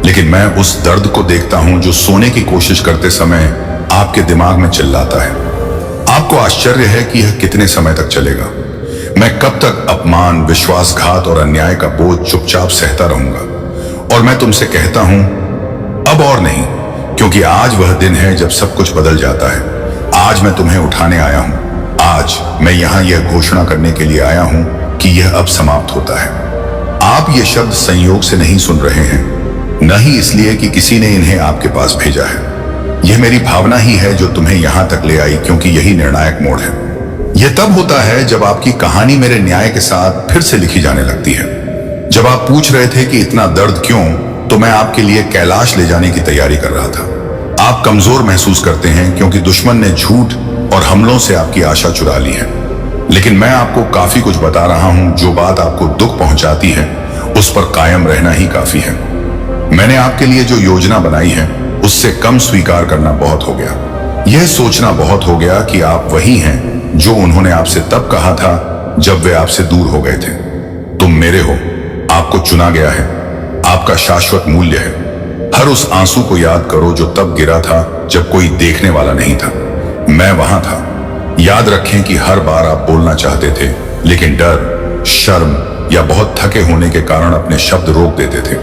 लेकिन मैं उस दर्द को देखता हूं जो सोने की कोशिश करते समय आपके दिमाग में चिल्लाता है। आपको आश्चर्य है कि यह कितने समय तक चलेगा? मैं कब तक अपमान, विश्वासघात और अन्याय का बोझ चुपचाप सहता रहूंगा? और मैं तुमसे कहता हूं, अब और नहीं, क्योंकि आज वह दिन है जब सब कुछ बदल जाता है। आज मैं तुम्हें उठाने आया हूं। आज मैं यहां यह घोषणा करने के लिए आया हूं कि यह अब समाप्त होता है। आप ये शब्द संयोग से नहीं सुन रहे हैं, न ही इसलिए कि किसी ने इन्हें आपके पास भेजा है। यह मेरी भावना ही है जो तुम्हें यहां तक ले आई, क्योंकि यही निर्णायक मोड़ है। यह तब होता है जब आपकी कहानी मेरे न्याय के साथ फिर से लिखी जाने लगती है। जब आप पूछ रहे थे कि इतना दर्द क्यों, तो मैं आपके लिए कैलाश ले जाने की तैयारी कर रहा था। आप कमजोर महसूस करते हैं क्योंकि दुश्मन ने झूठ और हमलों से आपकी आशा चुरा ली है। लेकिन मैं आपको काफी कुछ बता रहा हूं। जो बात आपको दुख पहुंचाती है उस पर कायम रहना ही काफी है। मैंने आपके लिए जो योजना बनाई है उससे कम स्वीकार करना बहुत हो गया। यह सोचना बहुत हो गया कि आप वही हैं जो उन्होंने आपसे तब कहा था जब वे आपसे दूर हो गए थे। तुम मेरे हो, आपको चुना गया है, आपका शाश्वत मूल्य है। हर उस आंसू को याद करो जो तब गिरा था जब कोई देखने वाला नहीं था। मैं वहां था। याद रखें कि हर बार आप बोलना चाहते थे, लेकिन डर, शर्म या बहुत थके होने के कारण अपने शब्द रोक देते थे।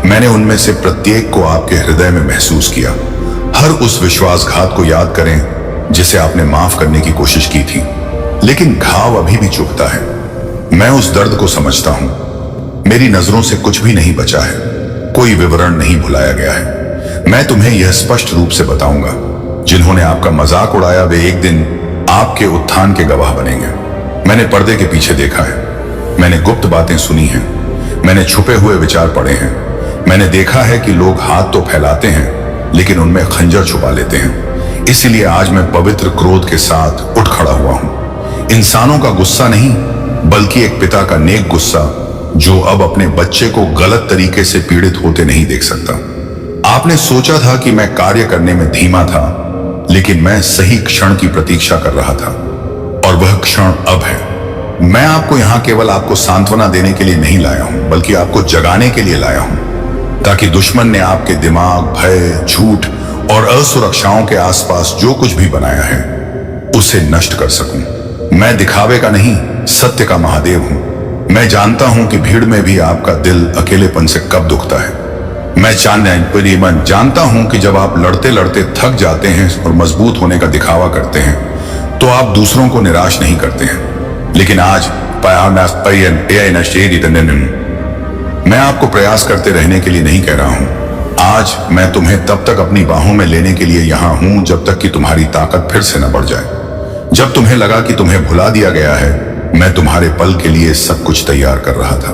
मैंने उनमें से प्रत्येक को आपके हृदय में महसूस किया। हर उस विश्वासघात को याद करें जिसे आपने माफ करने की कोशिश की थी, लेकिन घाव अभी भी चुभता है। मैं उस दर्द को समझता हूं। मेरी नजरों से कुछ भी नहीं बचा है, कोई विवरण नहीं भुलाया गया है। मैं तुम्हें यह स्पष्ट रूप से बताऊंगा, जिन्होंने आपका मजाक उड़ाया वे एक दिन आपके उत्थान के गवाह बनेंगे। मैंने पर्दे के पीछे देखा है, मैंने गुप्त बातें सुनी हैं, मैंने छुपे हुए विचार पढ़े हैं। मैंने देखा है कि लोग हाथ तो फैलाते हैं लेकिन उनमें खंजर छुपा लेते हैं। इसलिए आज मैं पवित्र क्रोध के साथ उठ खड़ा हुआ हूं। इंसानों का गुस्सा नहीं, बल्कि एक पिता का नेक गुस्सा जो अब अपने बच्चे को गलत तरीके से पीड़ित होते नहीं देख सकता। आपने सोचा था कि मैं कार्य करने में धीमा था, लेकिन मैं सही क्षण की प्रतीक्षा कर रहा था और वह क्षण अब है। मैं आपको यहां केवल आपको सांत्वना देने के लिए नहीं लाया हूं, बल्कि आपको जगाने के लिए लाया हूं, ताकि दुश्मन ने आपके दिमाग, भय, झूठ और असुरक्षाओं के आसपास जो कुछ भी बनाया है उसे नष्ट कर सकूं। मैं दिखावे का नहीं, सत्य का महादेव हूं। मैं जानता हूं कि भीड़ में भी आपका दिल अकेलेपन से कब दुखता है। मैं जानता हूं कि जब आप लड़ते लड़ते थक जाते हैं और मजबूत होने का दिखावा करते हैं तो आप दूसरों को निराश नहीं करते हैं, लेकिन आज मैं आपको प्रयास करते रहने के लिए नहीं कह रहा हूं। आज मैं तुम्हें तब तक अपनी बाहों में लेने के लिए यहां हूं जब तक कि तुम्हारी ताकत फिर से न बढ़ जाए। जब तुम्हें लगा कि तुम्हें भुला दिया गया है, मैं तुम्हारे पल के लिए सब कुछ तैयार कर रहा था।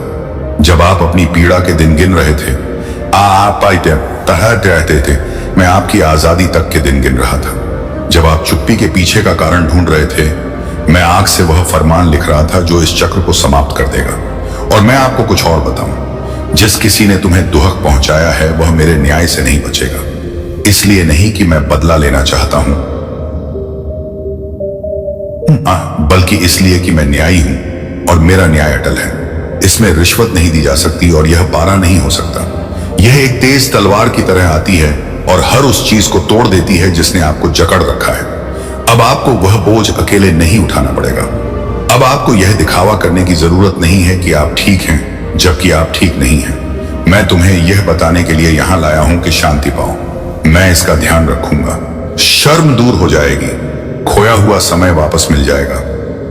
जब आप अपनी पीड़ा के दिन गिन रहे थे, आप रहते थे, मैं आपकी आजादी तक के दिन गिन रहा था। जब आप चुप्पी के पीछे का कारण ढूंढ रहे थे, मैं आग से वह फरमान लिख रहा था जो इस चक्र को समाप्त कर देगा। और मैं आपको कुछ और बताऊं, जिस किसी ने तुम्हें दुहक पहुंचाया है वह मेरे न्याय से नहीं बचेगा। इसलिए नहीं कि मैं बदला लेना चाहता हूं, बल्कि इसलिए कि मैं न्यायी हूं और मेरा न्याय अटल है। इसमें रिश्वत नहीं दी जा सकती और यह पारा नहीं हो सकता। यह एक तेज तलवार की तरह आती है और हर उस चीज को तोड़ देती है जिसने आपको जकड़ रखा है। अब आपको वह बोझ अकेले नहीं उठाना पड़ेगा। अब आपको यह दिखावा करने की जरूरत नहीं है कि आप ठीक हैं जबकि आप ठीक नहीं हैं। मैं तुम्हें यह बताने के लिए यहां लाया हूं कि शांति पाओ। मैं इसका ध्यान रखूंगा। शर्म दूर हो जाएगी, खोया हुआ समय वापस मिल जाएगा,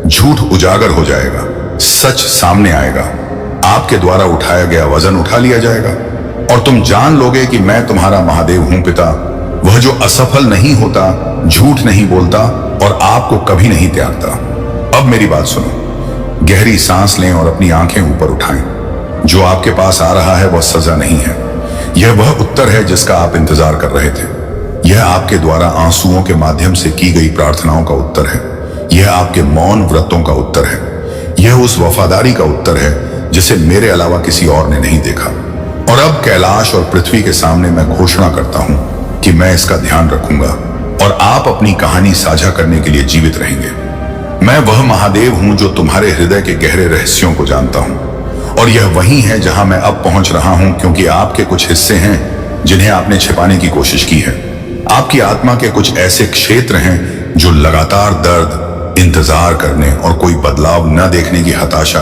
झूठ उजागर हो जाएगा, सच सामने आएगा, आपके द्वारा उठाया गया वजन उठा लिया जाएगा और तुम जान लोगे कि मैं तुम्हारा महादेव हूं पिता, वह जो असफल नहीं होता, झूठ नहीं बोलता और आपको कभी नहीं त्यागता। अब मेरी बात सुनो, गहरी सांस लें और अपनी आंखें ऊपर उठाएं। जो आपके पास आ रहा है वह सजा नहीं है, यह वह उत्तर है जिसका आप इंतजार कर रहे थे। यह आपके द्वारा आंसुओं के माध्यम से की गई प्रार्थनाओं का उत्तर है। यह आपके मौन व्रतों का उत्तर है। यह उस वफादारी का उत्तर है जिसे मेरे अलावा किसी और ने नहीं देखा। और अब कैलाश और पृथ्वी के सामने मैं घोषणा करता हूं कि मैं इसका ध्यान रखूंगा और आप अपनी कहानी साझा करने के लिए जीवित रहेंगे। मैं वह महादेव हूं जो तुम्हारे हृदय के गहरे रहस्यों को जानता हूं और यह वही है जहां मैं अब पहुंच रहा हूं, क्योंकि आपके कुछ हिस्से हैं जिन्हें आपने छिपाने की कोशिश की है। आपकी आत्मा के कुछ ऐसे क्षेत्र हैं जो लगातार दर्द, इंतजार करने और कोई बदलाव न देखने की हताशा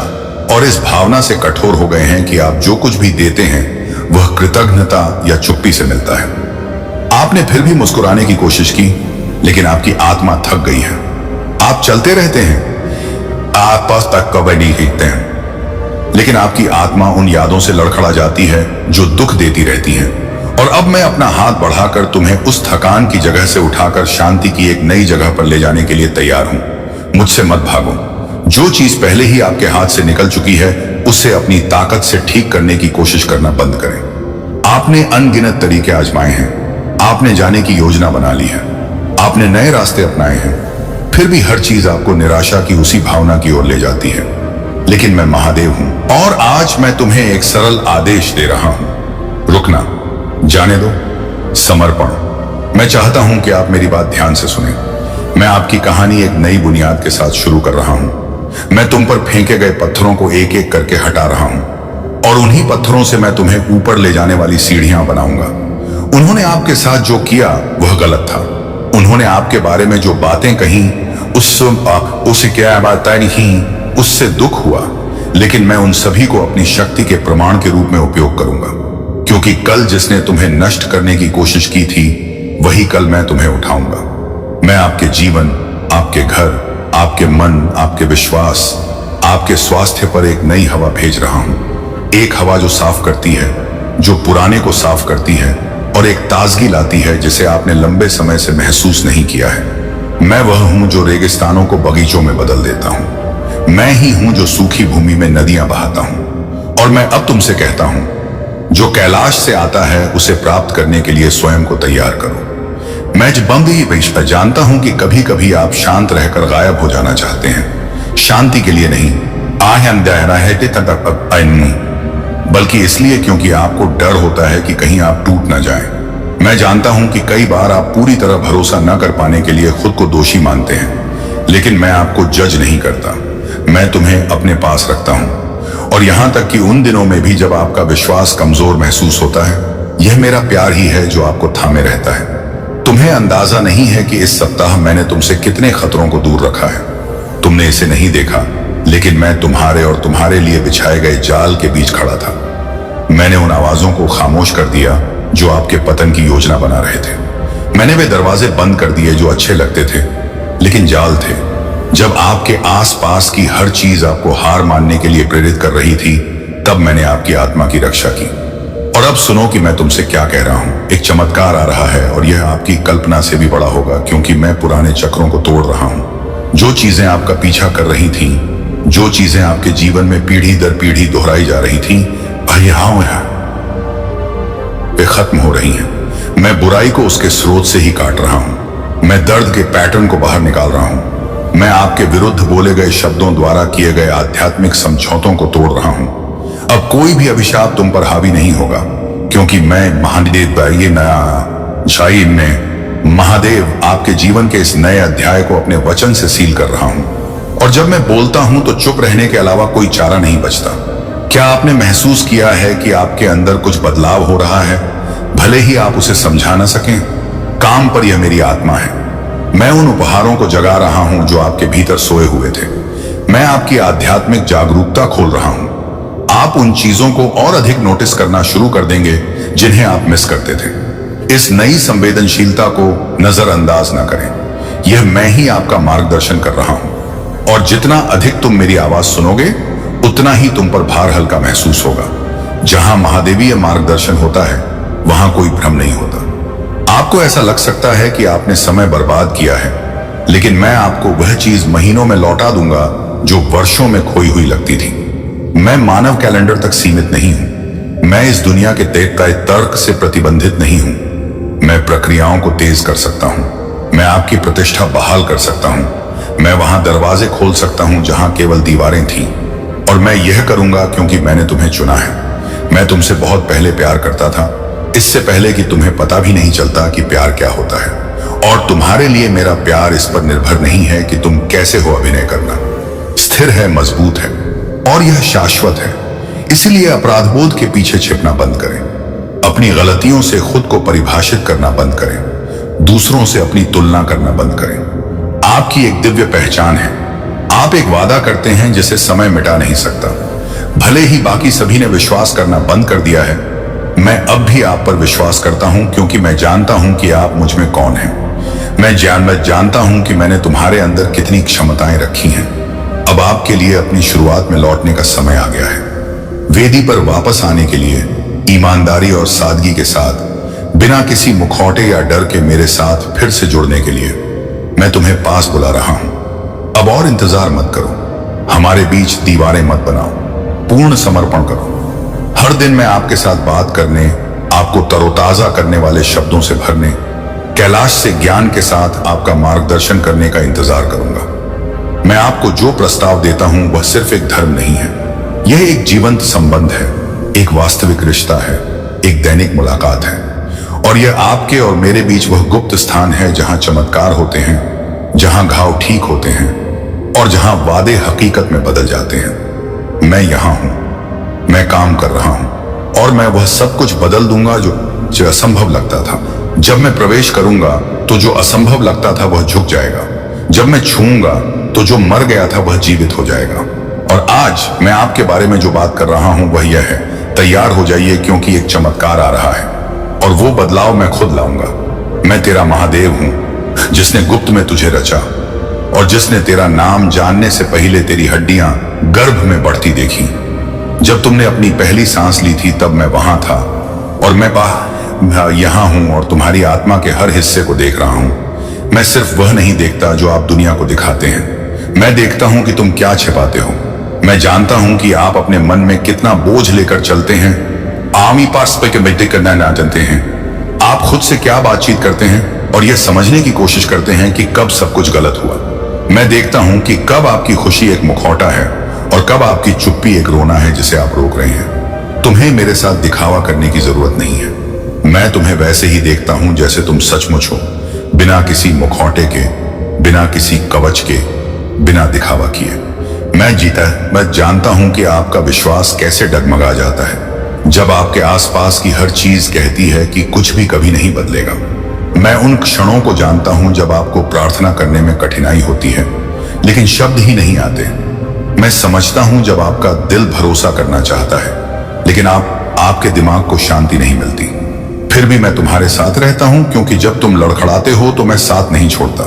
और इस भावना से कठोर हो गए हैं कि आप जो कुछ भी देते हैं वह कृतज्ञता या चुप्पी से मिलता है। आपने फिर भी मुस्कुराने की कोशिश की, लेकिन आपकी आत्मा थक गई है। आप चलते रहते हैं, आप पास तक कबड्डी खेलते हैं, लेकिन आपकी आत्मा उन यादों से लड़खड़ा जाती है जो दुख देती रहती हैं। और अब मैं अपना हाथ बढ़ाकर तुम्हें उस थकान की जगह से उठाकर शांति की एक नई जगह पर ले जाने के लिए तैयार हूं। मुझसे मत भागो। जो चीज पहले ही आपके हाथ से निकल चुकी है उसे अपनी ताकत से ठीक करने की कोशिश करना बंद करें। आपने अनगिनत तरीके आजमाए हैं, आपने जाने की योजना बना ली है, आपने नए रास्ते अपनाए हैं, फिर भी हर चीज आपको निराशा की उसी भावना की ओर ले जाती है। लेकिन मैं महादेव हूं और आज मैं तुम्हें एक सरल आदेश दे रहा हूं, रुकना, जाने दो, समर्पण। मैं चाहता हूं कि आप मेरी बात ध्यान से सुनें। मैं आपकी कहानी एक नई बुनियाद के साथ शुरू कर रहा हूं। मैं तुम पर फेंके गए पत्थरों को एक एक करके हटा रहा हूं और उन्हीं पत्थरों से मैं तुम्हें ऊपर ले जाने वाली सीढ़ियां बनाऊंगा। उन्होंने आपके साथ जो किया वह गलत था। उन्होंने आपके बारे में जो बातें कही उससे क्या बात नहीं, उससे दुख हुआ, लेकिन मैं उन सभी को अपनी शक्ति के प्रमाण के रूप में उपयोग करूंगा, क्योंकि कल जिसने तुम्हें नष्ट करने की कोशिश की थी वही कल मैं तुम्हें उठाऊंगा। मैं आपके जीवन, आपके घर, आपके मन, आपके विश्वास, आपके स्वास्थ्य पर एक नई हवा भेज रहा हूं। एक हवा जो साफ करती है, जो पुराने को साफ करती है और एक ताजगी लाती है जिसे आपने लंबे समय से महसूस नहीं किया है। मैं वह हूं जो रेगिस्तानों को बगीचों में बदल देता हूं। मैं ही हूं जो सूखी भूमि में नदियां बहाता हूं। और मैं अब तुमसे कहता हूं, जो कैलाश से आता है उसे प्राप्त करने के लिए स्वयं को तैयार करो। मैं बंदी जानता हूं कि कभी कभी आप शांत रहकर गायब हो जाना चाहते हैं, शांति के लिए नहीं, बल्कि इसलिए क्योंकि आपको डर होता है कि कहीं आप टूट ना जाएं। मैं जानता हूं कि कई बार आप पूरी तरह भरोसा न कर पाने के लिए खुद को दोषी मानते हैं, लेकिन मैं आपको जज नहीं करता। मैं तुम्हें अपने पास रखता हूं और यहां तक कि उन दिनों में भी जब आपका विश्वास कमजोर महसूस होता है, यह मेरा प्यार ही है जो आपको थामे रहता है। तुम्हें अंदाजा नहीं है कि इस सप्ताह मैंने तुमसे कितने खतरों को दूर रखा है। तुमने इसे नहीं देखा, लेकिन मैं तुम्हारे और तुम्हारे लिए बिछाए गए जाल के बीच खड़ा था। मैंने उन आवाजों को खामोश कर दिया जो आपके पतन की योजना बना रहे थे। मैंने वे दरवाजे बंद कर दिए जो अच्छे लगते थे लेकिन जाल थे। जब आपके आसपास की हर चीज आपको हार मानने के लिए प्रेरित कर रही थी, तब मैंने आपकी आत्मा की रक्षा की। और अब सुनो कि मैं तुमसे क्या कह रहा हूं। एक चमत्कार आ रहा है और यह आपकी कल्पना से भी बड़ा होगा, क्योंकि मैं पुराने चक्रों को तोड़ रहा हूं। जो चीजें आपका पीछा कर रही थीं, जो चीजें आपके जीवन में पीढ़ी दर पीढ़ी दोहराई जा रही थीं, वे खत्म हो रही हैं। मैं बुराई को उसके स्रोत से ही काट रहा हूं। मैं दर्द के पैटर्न को बाहर निकाल रहा हूं। मैं आपके विरुद्ध बोले गए शब्दों द्वारा किए गए आध्यात्मिक समझौतों को तोड़ रहा हूं। अब कोई भी अभिशाप तुम पर हावी नहीं होगा, क्योंकि मैं महादेव आपके जीवन के इस नए अध्याय को अपने वचन से सील कर रहा हूं। और जब मैं बोलता हूं तो चुप रहने के अलावा कोई चारा नहीं बचता। क्या आपने महसूस किया है कि आपके अंदर कुछ बदलाव हो रहा है, भले ही आप उसे समझा ना सकें? काम पर यह मेरी आत्मा है। मैं उन उपहारों को जगा रहा हूं जो आपके भीतर सोए हुए थे। मैं आपकी आध्यात्मिक जागरूकता खोल रहा हूं। आप उन चीजों को और अधिक नोटिस करना शुरू कर देंगे जिन्हें आप मिस करते थे। इस नई संवेदनशीलता को नजरअंदाज ना करें। यह मैं ही आपका मार्गदर्शन कर रहा हूं। और जितना अधिक तुम मेरी आवाज सुनोगे, उतना ही तुम पर भार हल्का महसूस होगा। जहां महादेवीय मार्गदर्शन होता है, वहां कोई भ्रम नहीं होता। आपको ऐसा लग सकता है कि आपने समय बर्बाद किया है, लेकिन मैं आपको वह चीज महीनों में लौटा दूंगा जो वर्षों में खोई हुई लगती थी। मैं मानव कैलेंडर तक सीमित नहीं हूं। मैं इस दुनिया के तर्क से प्रतिबंधित नहीं हूं। मैं प्रक्रियाओं को तेज कर सकता हूं। मैं आपकी प्रतिष्ठा बहाल कर सकता हूं। मैं वहां दरवाजे खोल सकता हूं जहां केवल दीवारें थीं। और मैं यह करूंगा क्योंकि मैंने तुम्हें चुना है। मैं तुमसे बहुत पहले प्यार करता था, इससे पहले कि तुम्हें पता भी नहीं चलता कि प्यार क्या होता है। और तुम्हारे लिए मेरा प्यार इस पर निर्भर नहीं है कि तुम कैसे हो अभिनय करना। स्थिर है, मजबूत है और यह शाश्वत है। इसलिए अपराधबोध के पीछे छिपना बंद करें। अपनी गलतियों से खुद को परिभाषित करना बंद करें। दूसरों से अपनी तुलना करना बंद करें। आपकी एक दिव्य पहचान है। आप एक वादा करते हैं जिसे समय मिटा नहीं सकता। भले ही बाकी सभी ने विश्वास करना बंद कर दिया है, मैं अब भी आप पर विश्वास करता हूं, क्योंकि मैं जानता हूं कि आप मुझ में कौन हैं। मैं जानता हूं कि मैंने तुम्हारे अंदर कितनी क्षमताएं रखी हैं। अब आपके लिए अपनी शुरुआत में लौटने का समय आ गया है। वेदी पर वापस आने के लिए ईमानदारी और सादगी के साथ, बिना किसी मुखौटे या डर के मेरे साथ फिर से जुड़ने के लिए मैं तुम्हें पास बुला रहा हूं। अब और इंतजार मत करो। हमारे बीच दीवारें मत बनाओ। पूर्ण समर्पण करो। हर दिन मैं आपके साथ बात करने, आपको तरोताजा करने वाले शब्दों से भरने, कैलाश से ज्ञान के साथ आपका मार्गदर्शन करने का इंतजार करूंगा। मैं आपको जो प्रस्ताव देता हूं वह सिर्फ एक धर्म नहीं है। यह एक जीवंत संबंध है, एक वास्तविक रिश्ता है, एक दैनिक मुलाकात है। और यह आपके और मेरे बीच वह गुप्त स्थान है जहां चमत्कार होते हैं, जहां घाव ठीक होते हैं और जहां वादे हकीकत में बदल जाते हैं। मैं यहां हूं, मैं काम कर रहा हूं और मैं वह सब कुछ बदल दूंगा जो असंभव लगता था। जब मैं प्रवेश करूंगा तो जो असंभव लगता था वह झुक जाएगा। जब मैं छूऊंगा तो जो मर गया था वह जीवित हो जाएगा। और आज मैं आपके बारे में जो बात कर रहा हूं वह यह है, तैयार हो जाइए, क्योंकि एक चमत्कार आ रहा है और वो बदलाव मैं खुद लाऊंगा। मैं तेरा महादेव हूं, जिसने गुप्त में तुझे रचा और जिसने तेरा नाम जानने से पहले तेरी हड्डियां गर्भ में बढ़ती देखी। जब तुमने अपनी पहली सांस ली थी तब मैं वहां था और मैं यहां हूं और तुम्हारी आत्मा के हर हिस्से को देख रहा हूं। मैं सिर्फ वह नहीं देखता जो आप दुनिया को दिखाते हैं। मैं देखता हूं कि तुम क्या छिपाते हो। मैं जानता हूं कि आप अपने मन में कितना बोझ लेकर चलते हैं। आमी पास पे के बेटे करना ना जानते हैं। आप खुद से क्या बातचीत करते हैं और यह समझने की कोशिश करते हैं कि कब सब कुछ गलत हुआ। मैं देखता हूं कि कब आपकी खुशी एक मुखौटा है और कब आपकी चुप्पी एक रोना है जिसे आप रोक रहे हैं। तुम्हें मेरे साथ दिखावा करने की जरूरत नहीं है। मैं तुम्हें वैसे ही देखता हूं जैसे तुम सचमुच हो, बिना किसी मुखौटे के, बिना किसी कवच के, बिना दिखावा किए। मैं जानता हूं कि आपका विश्वास कैसे डगमगा जाता है जब आपके आसपास की हर चीज कहती है कि कुछ भी कभी नहीं बदलेगा। मैं उन क्षणों को जानता हूं जब आपको प्रार्थना करने में कठिनाई होती है लेकिन शब्द ही नहीं आते। मैं समझता हूं जब आपका दिल भरोसा करना चाहता है लेकिन आपके दिमाग को शांति नहीं मिलती। फिर भी मैं तुम्हारे साथ रहता हूं, क्योंकि जब तुम लड़खड़ाते हो तो मैं साथ नहीं छोड़ता।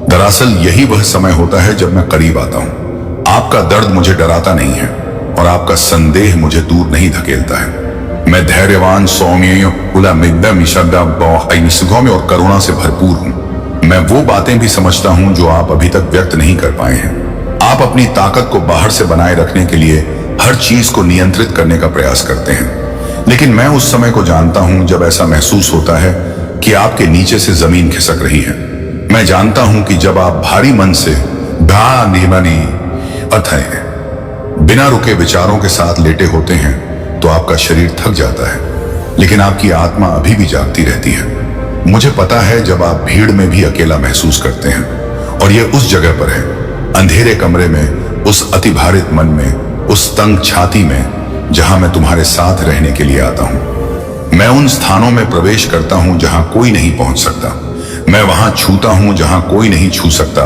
दरअसल यही वह समय होता है जब मैं करीब आता हूं। आपका दर्द मुझे डराता नहीं है और आपका संदेह मुझे दूर नहीं धकेलता है। मैं धैर्यवान, सौम्य, और करुणा से भरपूर हूं। मैं वो बातें भी समझता हूं जो आप अभी तक व्यक्त नहीं कर पाए हैं। आप अपनी ताकत को बाहर से बनाए रखने के लिए हर चीज को नियंत्रित करने का प्रयास करते हैं, लेकिन मैं उस समय को जानता हूं जब ऐसा महसूस होता है कि आपके नीचे से जमीन खिसक रही है। मैं जानता हूं कि जब आप भारी मन से बिना रुके विचारों के साथ लेटे होते हैं तो आपका शरीर थक जाता है, लेकिन आपकी आत्मा अभी भी जागती रहती है। मुझे पता है जब आप भीड़ में भी अकेला महसूस करते हैं, और यह उस जगह पर है, अंधेरे कमरे में, उस अतिभारित मन में, उस तंग छाती में जहां मैं तुम्हारे साथ रहने के लिए आता हूं। मैं उन स्थानों में प्रवेश करता हूं जहां कोई नहीं पहुंच सकता। मैं वहां छूता हूं जहां कोई नहीं छू सकता,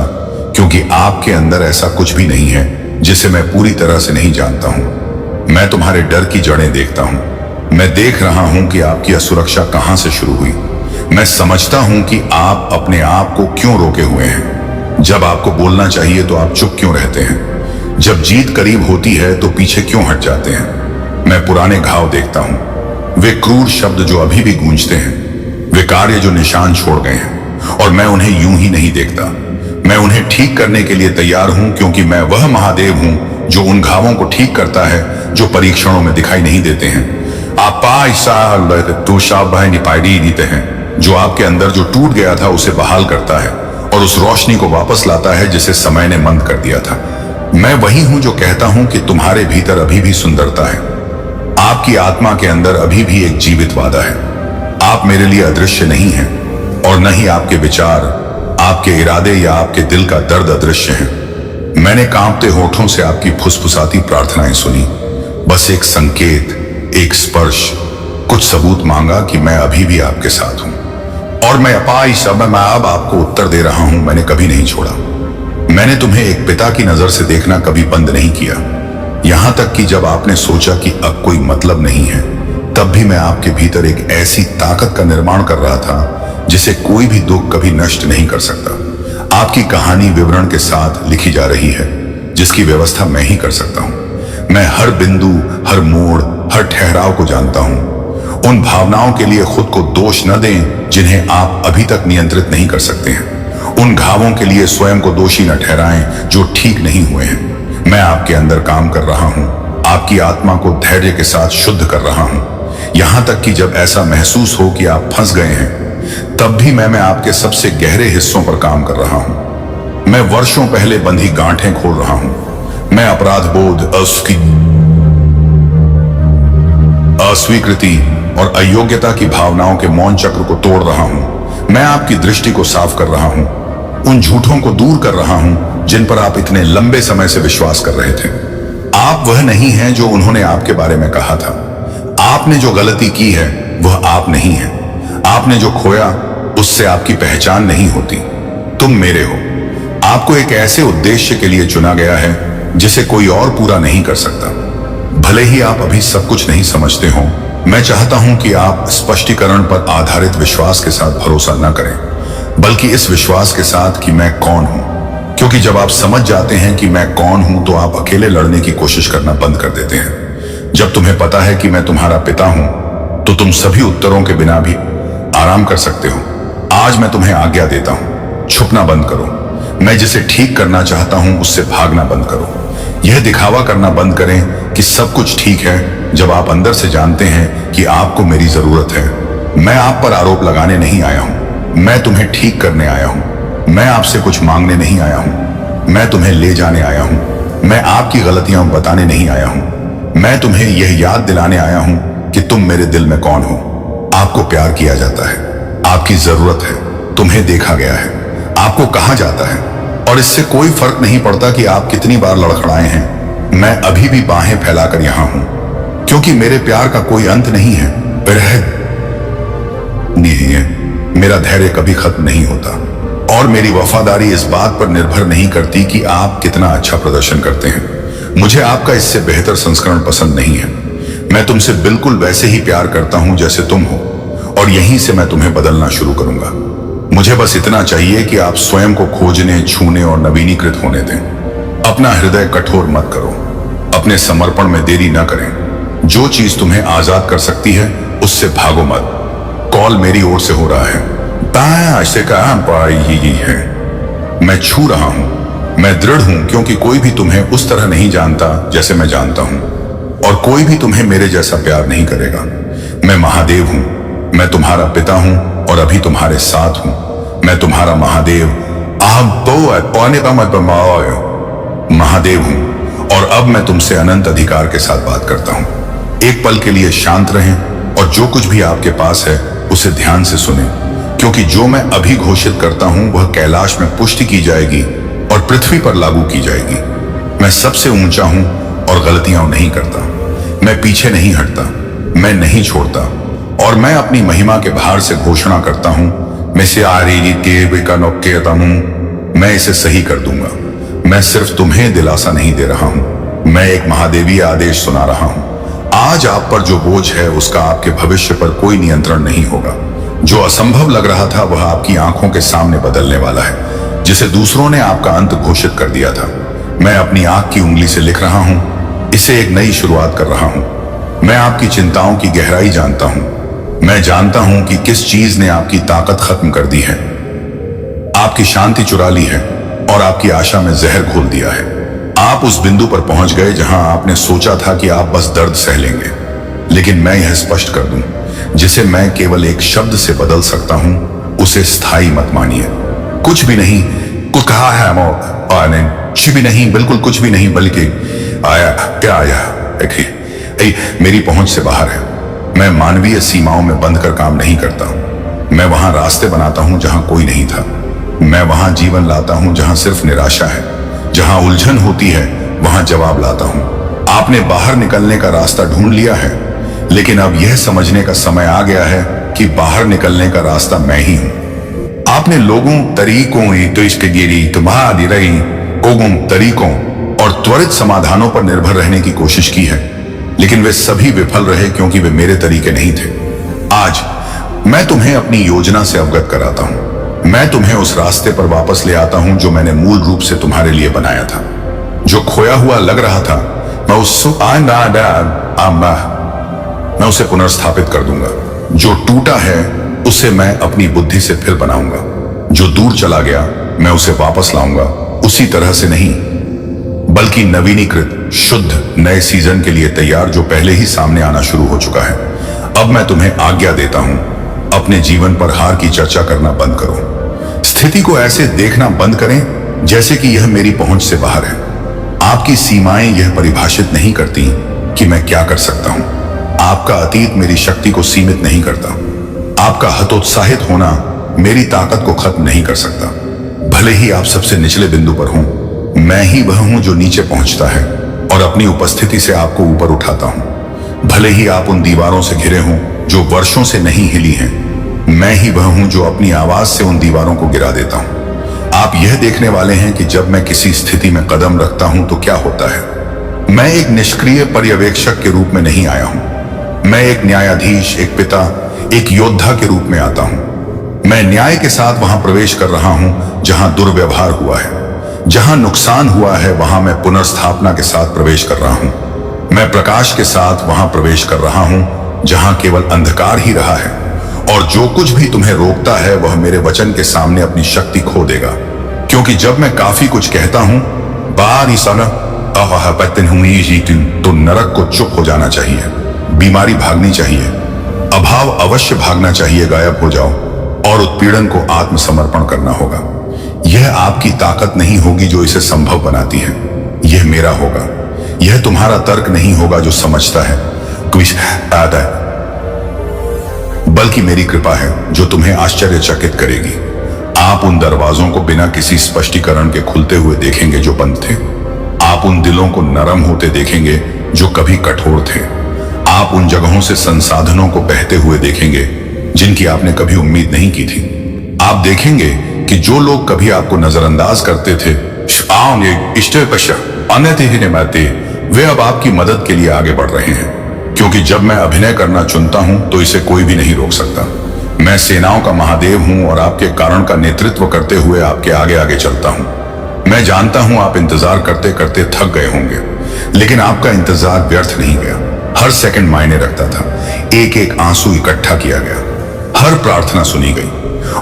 क्योंकि आपके अंदर ऐसा कुछ भी नहीं है जिसे मैं पूरी तरह से नहीं जानता हूं। मैं तुम्हारे डर की जड़ें देखता हूं। मैं देख रहा हूं कि आपकी असुरक्षा कहां से शुरू हुई। मैं समझता हूं कि आप अपने आप को क्यों रोके हुए हैं। जब आपको बोलना चाहिए तो आप चुप क्यों रहते हैं। जब जीत करीब होती है तो पीछे क्यों हट जाते हैं। मैं पुराने घाव देखता हूं, वे क्रूर शब्द जो अभी भी गूंजते हैं, वे कार्य जो निशान छोड़ गए हैं, और मैं उन्हें यूं ही नहीं देखता। मैं उन्हें ठीक करने के लिए तैयार हूं, क्योंकि मैं वह महादेव हूं जो उन घावों को ठीक करता है जो परीक्षणों में दिखाई नहीं देते हैं। जो आपके अंदर जो टूट गया था उसे बहाल करता है और उस रोशनी को वापस लाता है जिसे समय ने मंद कर दिया था। मैं वही हूं जो कहता हूं कि तुम्हारे भीतर अभी भी सुंदरता है। आपकी आत्मा के अंदर अभी भी एक जीवित वादा है। आप मेरे लिए अदृश्य नहीं हैं, और न ही आपके विचार, आपके इरादे या आपके दिल का दर्द अदृश्य है। मैंने कांपते होठों से आपकी फुसफुसाती प्रार्थनाएं सुनी। बस एक संकेत, एक स्पर्श, कुछ सबूत मांगा कि मैं अभी भी आपके साथ हूं। और मैं अब आपको उत्तर दे रहा हूं, मैंने कभी नहीं छोड़ा। मैंने तुम्हें एक पिता की नजर से देखना कभी बंद नहीं किया। यहां तक कि जब आपने सोचा कि अब कोई मतलब नहीं है, तब भी मैं आपके भीतर एक ऐसी ताकत का निर्माण कर रहा था जिसे कोई भी दुख कभी नष्ट नहीं कर सकता। आपकी कहानी विवरण के साथ लिखी जा रही है, जिसकी व्यवस्था मैं ही कर सकता हूं। मैं हर बिंदु, हर मोड़, हर ठहराव को जानता हूं। उन भावनाओं के लिए खुद को दोष न दें जिन्हें आप अभी तक नियंत्रित नहीं कर सकते हैं। उन घावों के लिए स्वयं को दोषी न ठहराएं जो ठीक नहीं हुए हैं। मैं आपके अंदर काम कर रहा हूं, आपकी आत्मा को धैर्य के साथ शुद्ध कर रहा हूं। यहां तक कि जब ऐसा महसूस हो कि आप फंस गए हैं, तब भी मैं आपके सबसे गहरे हिस्सों पर काम कर रहा हूं। मैं वर्षों पहले बंधी गांठें खोल रहा हूं। मैं अपराध बोध, अस्वीकृति और अयोग्यता की भावनाओं के मौन चक्र को तोड़ रहा हूं। मैं आपकी दृष्टि को साफ कर रहा हूं, उन झूठों को दूर कर रहा हूं जिन पर आप इतने लंबे समय से विश्वास कर रहे थे। आप वह नहीं हैं जो उन्होंने आपके बारे में कहा था। आपने जो गलती की है वह आप नहीं है। आपने जो खोया उससे आपकी पहचान नहीं होती। तुम मेरे हो। आपको एक ऐसे उद्देश्य के लिए चुना गया है जिसे कोई और पूरा नहीं कर सकता। भले ही आप अभी सब कुछ नहीं समझते हो, मैं चाहता हूं कि आप स्पष्टीकरण पर आधारित विश्वास के साथ भरोसा न करें, बल्कि इस विश्वास के साथ कि मैं कौन हूं। क्योंकि जब आप समझ जाते हैं कि मैं कौन हूं तो आप अकेले लड़ने की कोशिश करना बंद कर देते हैं। जब तुम्हें पता है कि मैं तुम्हारा पिता हूं तो तुम सभी उत्तरों के बिना भी आराम कर सकते हो। आज मैं तुम्हें आज्ञा देता हूं, छुपना बंद करो। मैं जिसे ठीक करना चाहता हूं उससे भागना बंद करो। यह दिखावा करना बंद करें कि सब कुछ ठीक है, जब आप अंदर से जानते हैं कि आपको मेरी जरूरत है। मैं आप पर आरोप लगाने नहीं आया हूं, मैं तुम्हें ठीक करने आया हूं। मैं आपसे कुछ मांगने नहीं आया हूं, मैं तुम्हें ले जाने आया हूं। मैं आपकी गलतियां बताने नहीं आया हूं, मैं तुम्हें यह याद दिलाने आया हूं कि तुम मेरे दिल में कौन हो। आपको प्यार किया जाता है, आपकी जरूरत है, तुम्हें देखा गया है, आपको कहा जाता है, और इससे कोई फर्क नहीं पड़ता कि आप कितनी बार लड़खड़ाए हैं। मैं अभी भी बाहें फैलाकर यहां हूं, क्योंकि मेरे प्यार का कोई अंत नहीं है, नहीं है। मेरा धैर्य कभी खत्म नहीं होता, और मेरी वफादारी इस बात पर निर्भर नहीं करती कि आप कितना अच्छा प्रदर्शन करते हैं। मुझे आपका इससे बेहतर संस्करण पसंद नहीं है। मैं तुमसे बिल्कुल वैसे ही प्यार करता हूं जैसे तुम हो, और यहीं से मैं तुम्हें बदलना शुरू करूंगा। मुझे बस इतना चाहिए कि आप स्वयं को खोजने, छूने और नवीनीकृत होने दें। अपना हृदय कठोर मत करो, अपने समर्पण में देरी न करें। जो चीज तुम्हें आजाद कर सकती है उससे भागो मत। कॉल मेरी ओर से हो रहा है। से कहा ही है। मैं छू रहा हूं, मैं दृढ़ हूं, क्योंकि कोई भी तुम्हें उस तरह नहीं जानता जैसे मैं जानता हूं, और कोई भी तुम्हें मेरे जैसा प्यार नहीं करेगा। मैं महादेव हूं, मैं तुम्हारा पिता हूं और अभी तुम्हारे साथ हूं। मैं तुम्हारा महादेव महादेव हूं, और अब मैं तुमसे अनंत अधिकार के साथ बात करता हूं। एक पल के लिए शांत रहें और जो कुछ भी आपके पास है उसे ध्यान से सुने, क्योंकि जो मैं अभी घोषित करता हूं वह कैलाश में पुष्टि की जाएगी और पृथ्वी पर लागू की जाएगी। मैं सबसे ऊंचा हूं और गलतियां नहीं करता। मैं पीछे नहीं हटता, मैं नहीं छोड़ता, और मैं अपनी महिमा के भार से घोषणा करता हूं, मैं से मैं इसे सही कर दूंगा। मैं सिर्फ तुम्हें दिलासा नहीं दे रहा हूं, मैं एक महादेवीय आदेश सुना रहा हूं। आज आप पर जो बोझ है उसका आपके भविष्य पर कोई नियंत्रण नहीं होगा। जो असंभव लग रहा था वह आपकी आंखों के सामने बदलने वाला है, जिसे दूसरों ने आपका अंत घोषित कर दिया था। मैं अपनी आंख की उंगली से लिख रहा हूं, इसे एक नई शुरुआत कर रहा हूं। मैं आपकी चिंताओं की गहराई जानता हूं। मैं जानता हूं कि किस चीज ने आपकी ताकत खत्म कर दी है, आपकी शांति चुरा ली है और आपकी आशा में जहर घोल दिया है। आप उस बिंदु पर पहुंच गए जहां आपने सोचा था कि आप बस दर्द सह लेंगे, लेकिन मैं यह स्पष्ट कर दूं, जिसे मैं केवल एक शब्द से बदल सकता हूं, उसे स्थायी मत मानिए। कुछ भी नहीं, कुछ कहा है कुछ भी नहीं, बिल्कुल कुछ भी नहीं, बल्कि आया क्या आया मेरी पहुंच से बाहर है। मैं मानवीय सीमाओं में बंद कर काम नहीं करता। मैं वहां रास्ते बनाता हूं जहां कोई नहीं था। मैं वहां जीवन लाता हूं जहां सिर्फ निराशा है। जहां उलझन होती है वहां जवाब लाता हूं। आपने बाहर निकलने का रास्ता ढूंढ लिया है, लेकिन अब यह समझने का समय आ गया है कि बाहर निकलने का रास्ता मैं ही हूं। आपने लोगों, तरीकों, तरीकों और त्वरित समाधानों पर निर्भर रहने की कोशिश की है, लेकिन वे सभी विफल रहे क्योंकि वे मेरे तरीके नहीं थे। आज मैं तुम्हें अपनी योजना से अवगत कराता हूं। मैं तुम्हें उस रास्ते पर वापस ले आता हूं जो मैंने मूल रूप से तुम्हारे लिए बनाया था। जो खोया हुआ लग रहा था, मैं उसे पुनर्स्थापित कर दूंगा। जो टूटा है उसे मैं अपनी बुद्धि से फिर बनाऊंगा। जो दूर चला गया मैं उसे वापस लाऊंगा, उसी तरह से नहीं, बल्कि नवीनीकृत, शुद्ध, नए सीजन के लिए तैयार, जो पहले ही सामने आना शुरू हो चुका है। अब मैं तुम्हें आज्ञा देता हूं, अपने जीवन पर हार की चर्चा करना बंद करो। स्थिति को ऐसे देखना बंद करें जैसे कि यह मेरी पहुंच से बाहर है। आपकी सीमाएं यह परिभाषित नहीं करती कि मैं क्या कर सकता हूं। आपका अतीत मेरी शक्ति को सीमित नहीं करता। आपका हतोत्साहित होना मेरी ताकत को खत्म नहीं कर सकता। भले ही आप सबसे निचले बिंदु पर हों, मैं ही वह हूं जो नीचे पहुंचता है और अपनी उपस्थिति से आपको ऊपर उठाता हूं। भले ही आप उन दीवारों से घिरे हों जो वर्षों से नहीं हिली हैं, मैं ही वह हूं जो अपनी आवाज से उन दीवारों को गिरा देता हूं। आप यह देखने वाले हैं कि जब मैं किसी स्थिति में कदम रखता हूं तो क्या होता है। मैं एक निष्क्रिय पर्यवेक्षक के रूप में नहीं आया हूं। मैं एक न्यायाधीश, एक पिता, एक योद्धा के रूप में आता हूं। मैं न्याय के साथ वहां प्रवेश कर रहा हूं जहां दुर्व्यवहार हुआ है। जहां नुकसान हुआ है वहां मैं पुनर्स्थापना के साथ प्रवेश कर रहा हूं। मैं प्रकाश के साथ वहां प्रवेश कर रहा हूं जहां केवल अंधकार ही रहा है। और जो कुछ भी तुम्हें रोकता है वह मेरे वचन के सामने अपनी शक्ति खो देगा। क्योंकि जब मैं काफी कुछ कहता हूं, तो नरक को चुप हो जाना चाहिए, बीमारी भागनी चाहिए, अभाव अवश्य भागना चाहिए, गायब हो जाओ, और उत्पीड़न को आत्मसमर्पण करना होगा। यह आपकी ताकत नहीं होगी जो इसे संभव बनाती है, यह मेरा होगा। यह तुम्हारा तर्क नहीं होगा जो समझता है कुछ आता है, बल्कि मेरी कृपा है जो तुम्हें आश्चर्यचकित करेगी। आप उन दरवाजों को बिना किसी स्पष्टीकरण के खुलते हुए देखेंगे जो बंद थे। आप उन दिलों को नरम होते देखेंगे जो कभी कठोर थे। आप उन जगहों से संसाधनों को बहते हुए देखेंगे जिनकी आपने कभी उम्मीद नहीं की थी। आप देखेंगे कि जो लोग कभी आपको नजरअंदाज करते थे, वे अब आपकी मदद के लिए आगे बढ़ रहे हैं। क्योंकि जब मैं अभिनय करना चुनता हूं तो इसे कोई भी नहीं रोक सकता। मैं सेनाओं का महादेव हूं और आपके कारण का नेतृत्व करते हुए आपके आगे आगे चलता हूं। मैं जानता हूं आप इंतजार करते करते थक गए होंगे, लेकिन आपका इंतजार व्यर्थ नहीं गया। हर सेकंड मायने रखता था, एक एक आंसू इकट्ठा किया गया, हर प्रार्थना सुनी गई।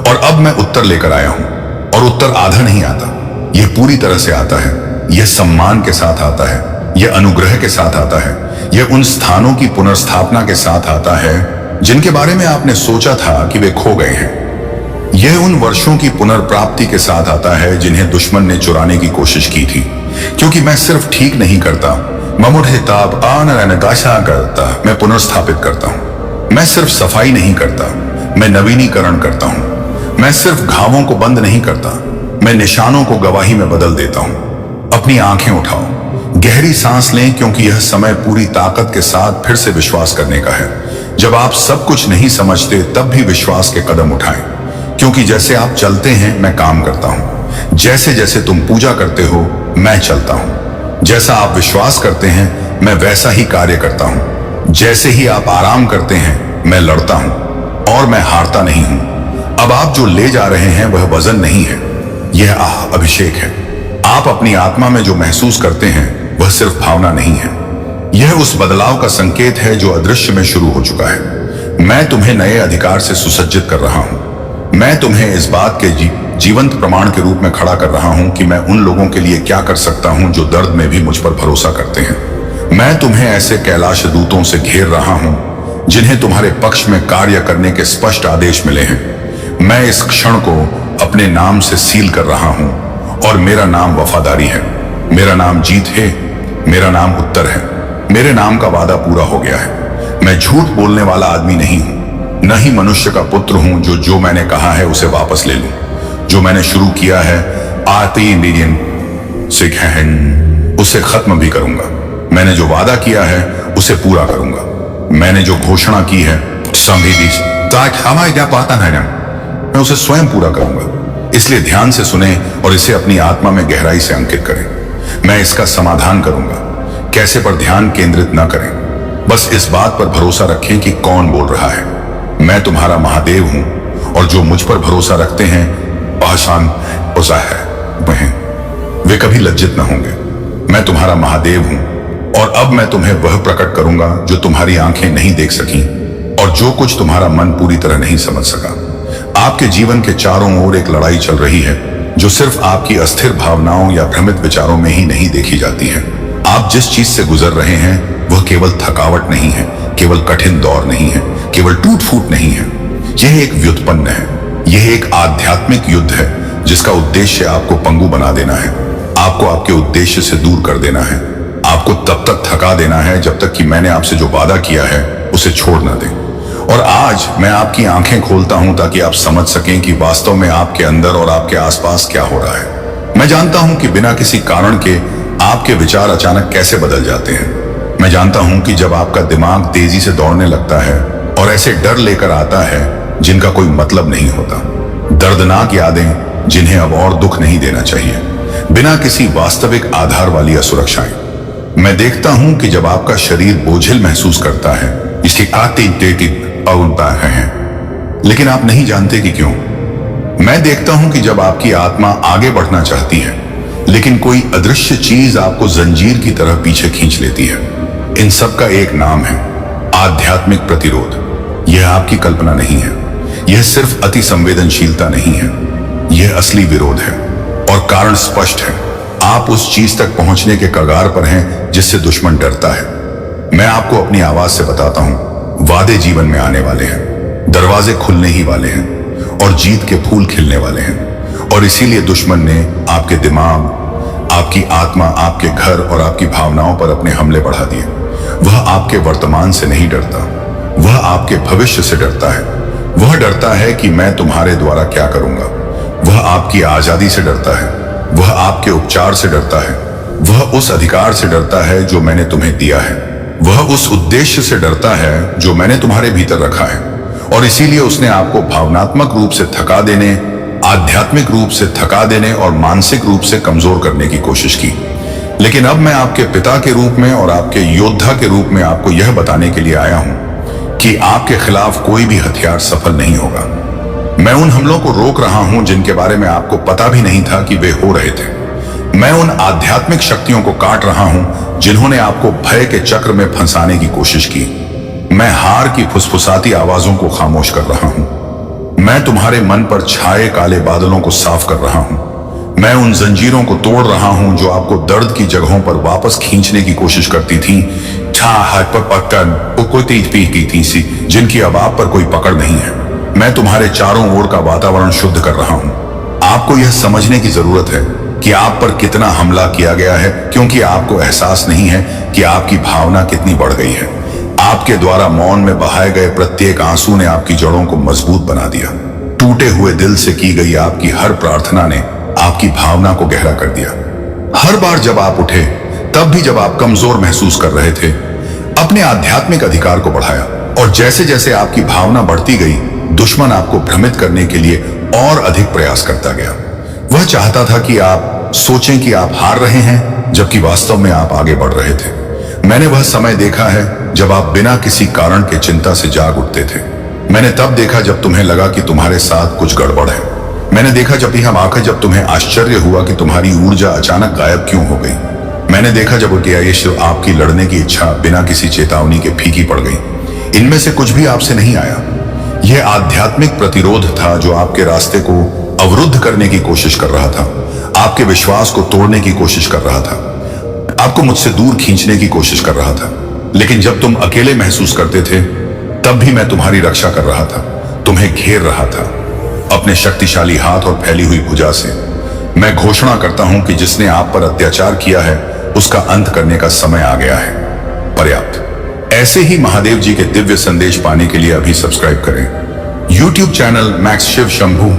और अब मैं उत्तर लेकर आया हूं, और उत्तर आधा नहीं आता, यह पूरी तरह से आता है। यह सम्मान के साथ आता है, यह अनुग्रह के साथ आता है, यह उन स्थानों की पुनर्स्थापना के साथ आता है जिनके बारे में आपने सोचा था कि वे खो गए हैं। यह उन वर्षों की पुनर्प्राप्ति के साथ आता है जिन्हें दुश्मन ने चुराने की कोशिश की थी। क्योंकि मैं सिर्फ ठीक नहीं करता, करता, मैं पुनर्स्थापित करता हूं। मैं सिर्फ सफाई नहीं करता, मैं नवीनीकरण करता हूं। मैं सिर्फ घावों को बंद नहीं करता, मैं निशानों को गवाही में बदल देता हूं। अपनी आंखें उठाओ, गहरी सांस लें, क्योंकि यह समय पूरी ताकत के साथ फिर से विश्वास करने का है। जब आप सब कुछ नहीं समझते तब भी विश्वास के कदम उठाएं, क्योंकि जैसे आप चलते हैं मैं काम करता हूं। जैसे जैसे तुम पूजा करते हो मैं चलता हूं। जैसा आप विश्वास करते हैं मैं वैसा ही कार्य करता हूं। जैसे ही आप आराम करते हैं मैं लड़ता हूं, और मैं हारता नहीं हूं। अब आप जो ले जा रहे हैं वह वजन नहीं है, यह अभिषेक है। आप अपनी आत्मा में जो महसूस करते हैं वह सिर्फ भावना नहीं है, यह उस बदलाव का संकेत है जो अदृश्य में शुरू हो चुका है। मैं तुम्हें नए अधिकार से सुसज्जित कर रहा हूं। मैं तुम्हें इस बात के जीवंत प्रमाण के रूप में खड़ा कर रहा हूं कि मैं उन लोगों के लिए क्या कर सकता हूं जो दर्द में भी मुझ पर भरोसा करते हैं। मैं तुम्हें ऐसे कैलाश दूतों से घेर रहा हूं जिन्हें तुम्हारे पक्ष में कार्य करने के स्पष्ट आदेश मिले हैं। मैं इस क्षण को अपने नाम से सील कर रहा हूं, और मेरा नाम वफादारी है, मेरा नाम जीत है, मेरा नाम उत्तर है। मेरे नाम का वादा पूरा हो गया है। मैं झूठ बोलने वाला आदमी नहीं हूं, न ही मनुष्य का पुत्र हूं जो मैंने कहा है उसे वापस ले लूं। जो मैंने शुरू किया है उसे खत्म भी करूंगा। मैंने जो वादा किया है उसे पूरा करूंगा। मैंने जो घोषणा की है मैं उसे स्वयं पूरा करूंगा। इसलिए ध्यान से सुने और इसे अपनी आत्मा में गहराई से अंकित करें। मैं इसका समाधान करूंगा। कैसे पर ध्यान केंद्रित न करें, बस इस बात पर भरोसा रखें कि कौन बोल रहा है। मैं तुम्हारा महादेव हूं, और जो मुझ पर भरोसा रखते हैं आसान है, वे कभी लज्जित न होंगे। मैं तुम्हारा महादेव हूं, और अब मैं तुम्हें वह प्रकट करूंगा जो तुम्हारी आंखें नहीं देख सकी, और जो कुछ तुम्हारा मन पूरी तरह नहीं समझ सका। आपके जीवन के चारों ओर एक लड़ाई चल रही है जो सिर्फ आपकी अस्थिर भावनाओं या भ्रमित विचारों में ही नहीं देखी जाती है। आप जिस चीज से गुजर रहे हैं वह केवल थकावट नहीं है, केवल कठिन दौर नहीं है, केवल टूट फूट नहीं है। यह एक व्युत्पन्न है, यह एक आध्यात्मिक युद्ध है जिसका उद्देश्य आपको पंगु बना देना है, आपको आपके उद्देश्य से दूर कर देना है, आपको तब तक थका देना है जब तक कि मैंने आपसे जो वादा किया है उसे छोड़ न दें। और आज मैं आपकी आंखें खोलता हूं ताकि आप समझ सकें कि वास्तव में आपके अंदर और आपके आसपास क्या हो रहा है। मैं जानता हूं कि बिना किसी कारण के आपके विचार अचानक कैसे बदल जाते हैं। मैं जानता हूं कि जब आपका दिमाग तेजी से दौड़ने लगता है और ऐसे डर लेकर आता है जिनका कोई मतलब नहीं होता, दर्दनाक यादें जिन्हें अब और दुख नहीं देना चाहिए, बिना किसी वास्तविक आधार वाली असुरक्षाएं। मैं देखता हूं कि जब आपका शरीर बोझिल महसूस करता है, इसकी हैं, लेकिन आप नहीं जानते कि क्यों। मैं देखता हूं कि जब आपकी आत्मा आगे बढ़ना चाहती है, लेकिन कोई अदृश्य चीज आपको जंजीर की तरह पीछे खींच लेती है। इन सब का एक नाम है, आध्यात्मिक प्रतिरोध। यह आपकी कल्पना नहीं है, यह सिर्फ अति संवेदनशीलता नहीं है, यह असली विरोध है। और कारण स्पष्ट है, आप उस चीज तक पहुंचने के कगार पर हैं जिससे दुश्मन डरता है। मैं आपको अपनी आवाज से बताता हूं, वादे जीवन में आने वाले हैं, दरवाजे खुलने ही वाले हैं, और जीत के फूल खिलने वाले हैं। और इसीलिए दुश्मन ने आपके दिमाग, आपकी आत्मा, आपके घर और आपकी भावनाओं पर अपने हमले बढ़ा दिए। वह आपके वर्तमान से नहीं डरता, वह आपके भविष्य से डरता है। वह डरता है कि मैं तुम्हारे द्वारा क्या करूंगा। वह आपकी आजादी से डरता है, वह आपके उपचार से डरता है, वह उस अधिकार से डरता है जो मैंने तुम्हें दिया है, वह उस उद्देश्य से डरता है जो मैंने तुम्हारे भीतर रखा है। और इसीलिए उसने आपको भावनात्मक रूप से थका देने, आध्यात्मिक रूप से थका देने और मानसिक रूप से कमजोर करने की कोशिश की। लेकिन अब मैं आपके पिता के रूप में और आपके योद्धा के रूप में आपको यह बताने के लिए आया हूं कि आपके खिलाफ कोई भी हथियार सफल नहीं होगा। मैं उन हमलों को रोक रहा हूं जिनके बारे में आपको पता भी नहीं था कि वे हो रहे थे। मैं उन आध्यात्मिक शक्तियों को काट रहा हूं जिन्होंने आपको भय के चक्र में फंसाने की कोशिश की। मैं हार की फुसफुसाती आवाजों को खामोश कर रहा हूं। मैं तुम्हारे मन पर छाए काले बादलों को साफ कर रहा हूं। मैं उन जंजीरों को तोड़ रहा हूं जो आपको दर्द की जगहों पर वापस खींचने की कोशिश करती थी, जिनकी अब आप पर कोई पकड़ नहीं है। मैं तुम्हारे चारों ओर का वातावरण शुद्ध कर रहा हूं। आपको यह समझने की जरूरत है कि आप पर कितना हमला किया गया है, क्योंकि आपको एहसास नहीं है कि आपकी भावना कितनी बढ़ गई है। आपके द्वारा मौन में बहाए गए प्रत्येक आंसू ने आपकी जड़ों को मजबूत बना दिया। टूटे हुए दिल से की गई आपकी हर प्रार्थना ने आपकी भावना को गहरा कर दिया। हर बार जब आप उठे, तब भी जब आप कमजोर महसूस कर रहे थे, अपने आध्यात्मिक अधिकार को बढ़ाया। और जैसे जैसे आपकी भावना बढ़ती गई, दुश्मन आपको भ्रमित करने के लिए और अधिक प्रयास करता गया। वह चाहता था कि आप सोचें कि आप हार रहे हैं, जबकि वास्तव में आप आगे बढ़ रहे थे। मैंने वह समय देखा है जब आप बिना किसी कारण के चिंता से जाग उठते थे। मैंने तब देखा जब तुम्हें लगा कि तुम्हारे साथ कुछ गड़बड़ है। मैंने देखा जब भी हम आकर जब तुम्हें आश्चर्य हुआ कि तुम्हारी ऊर्जा अचानक गायब क्यों हो गई। मैंने देखा जब आपकी लड़ने की इच्छा बिना किसी चेतावनी के फीकी पड़ गई। इनमें से कुछ भी आपसे नहीं आया। यह आध्यात्मिक प्रतिरोध था जो आपके रास्ते को अवरुद्ध करने की कोशिश कर रहा था, आपके विश्वास को तोड़ने की कोशिश कर रहा था, आपको मुझसे दूर खींचने की कोशिश कर रहा था। लेकिन जब तुम अकेले महसूस करते थे, तब भी मैं तुम्हारी रक्षा कर रहा था, तुम्हें घेर रहा था अपने शक्तिशाली हाथ और फैली हुई भुजा से। मैं घोषणा करता हूं कि जिसने आप पर अत्याचार किया है, उसका अंत करने का समय आ गया है। पर्याप्त। ऐसे ही महादेव जी के दिव्य संदेश पाने के लिए अभी सब्सक्राइब करें YouTube channel Max Shiv Shambhu.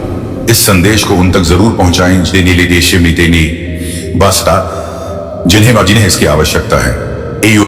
इस संदेश को उन तक जरूर पहुंचाएं जिन्हें इसकी आवश्यकता है।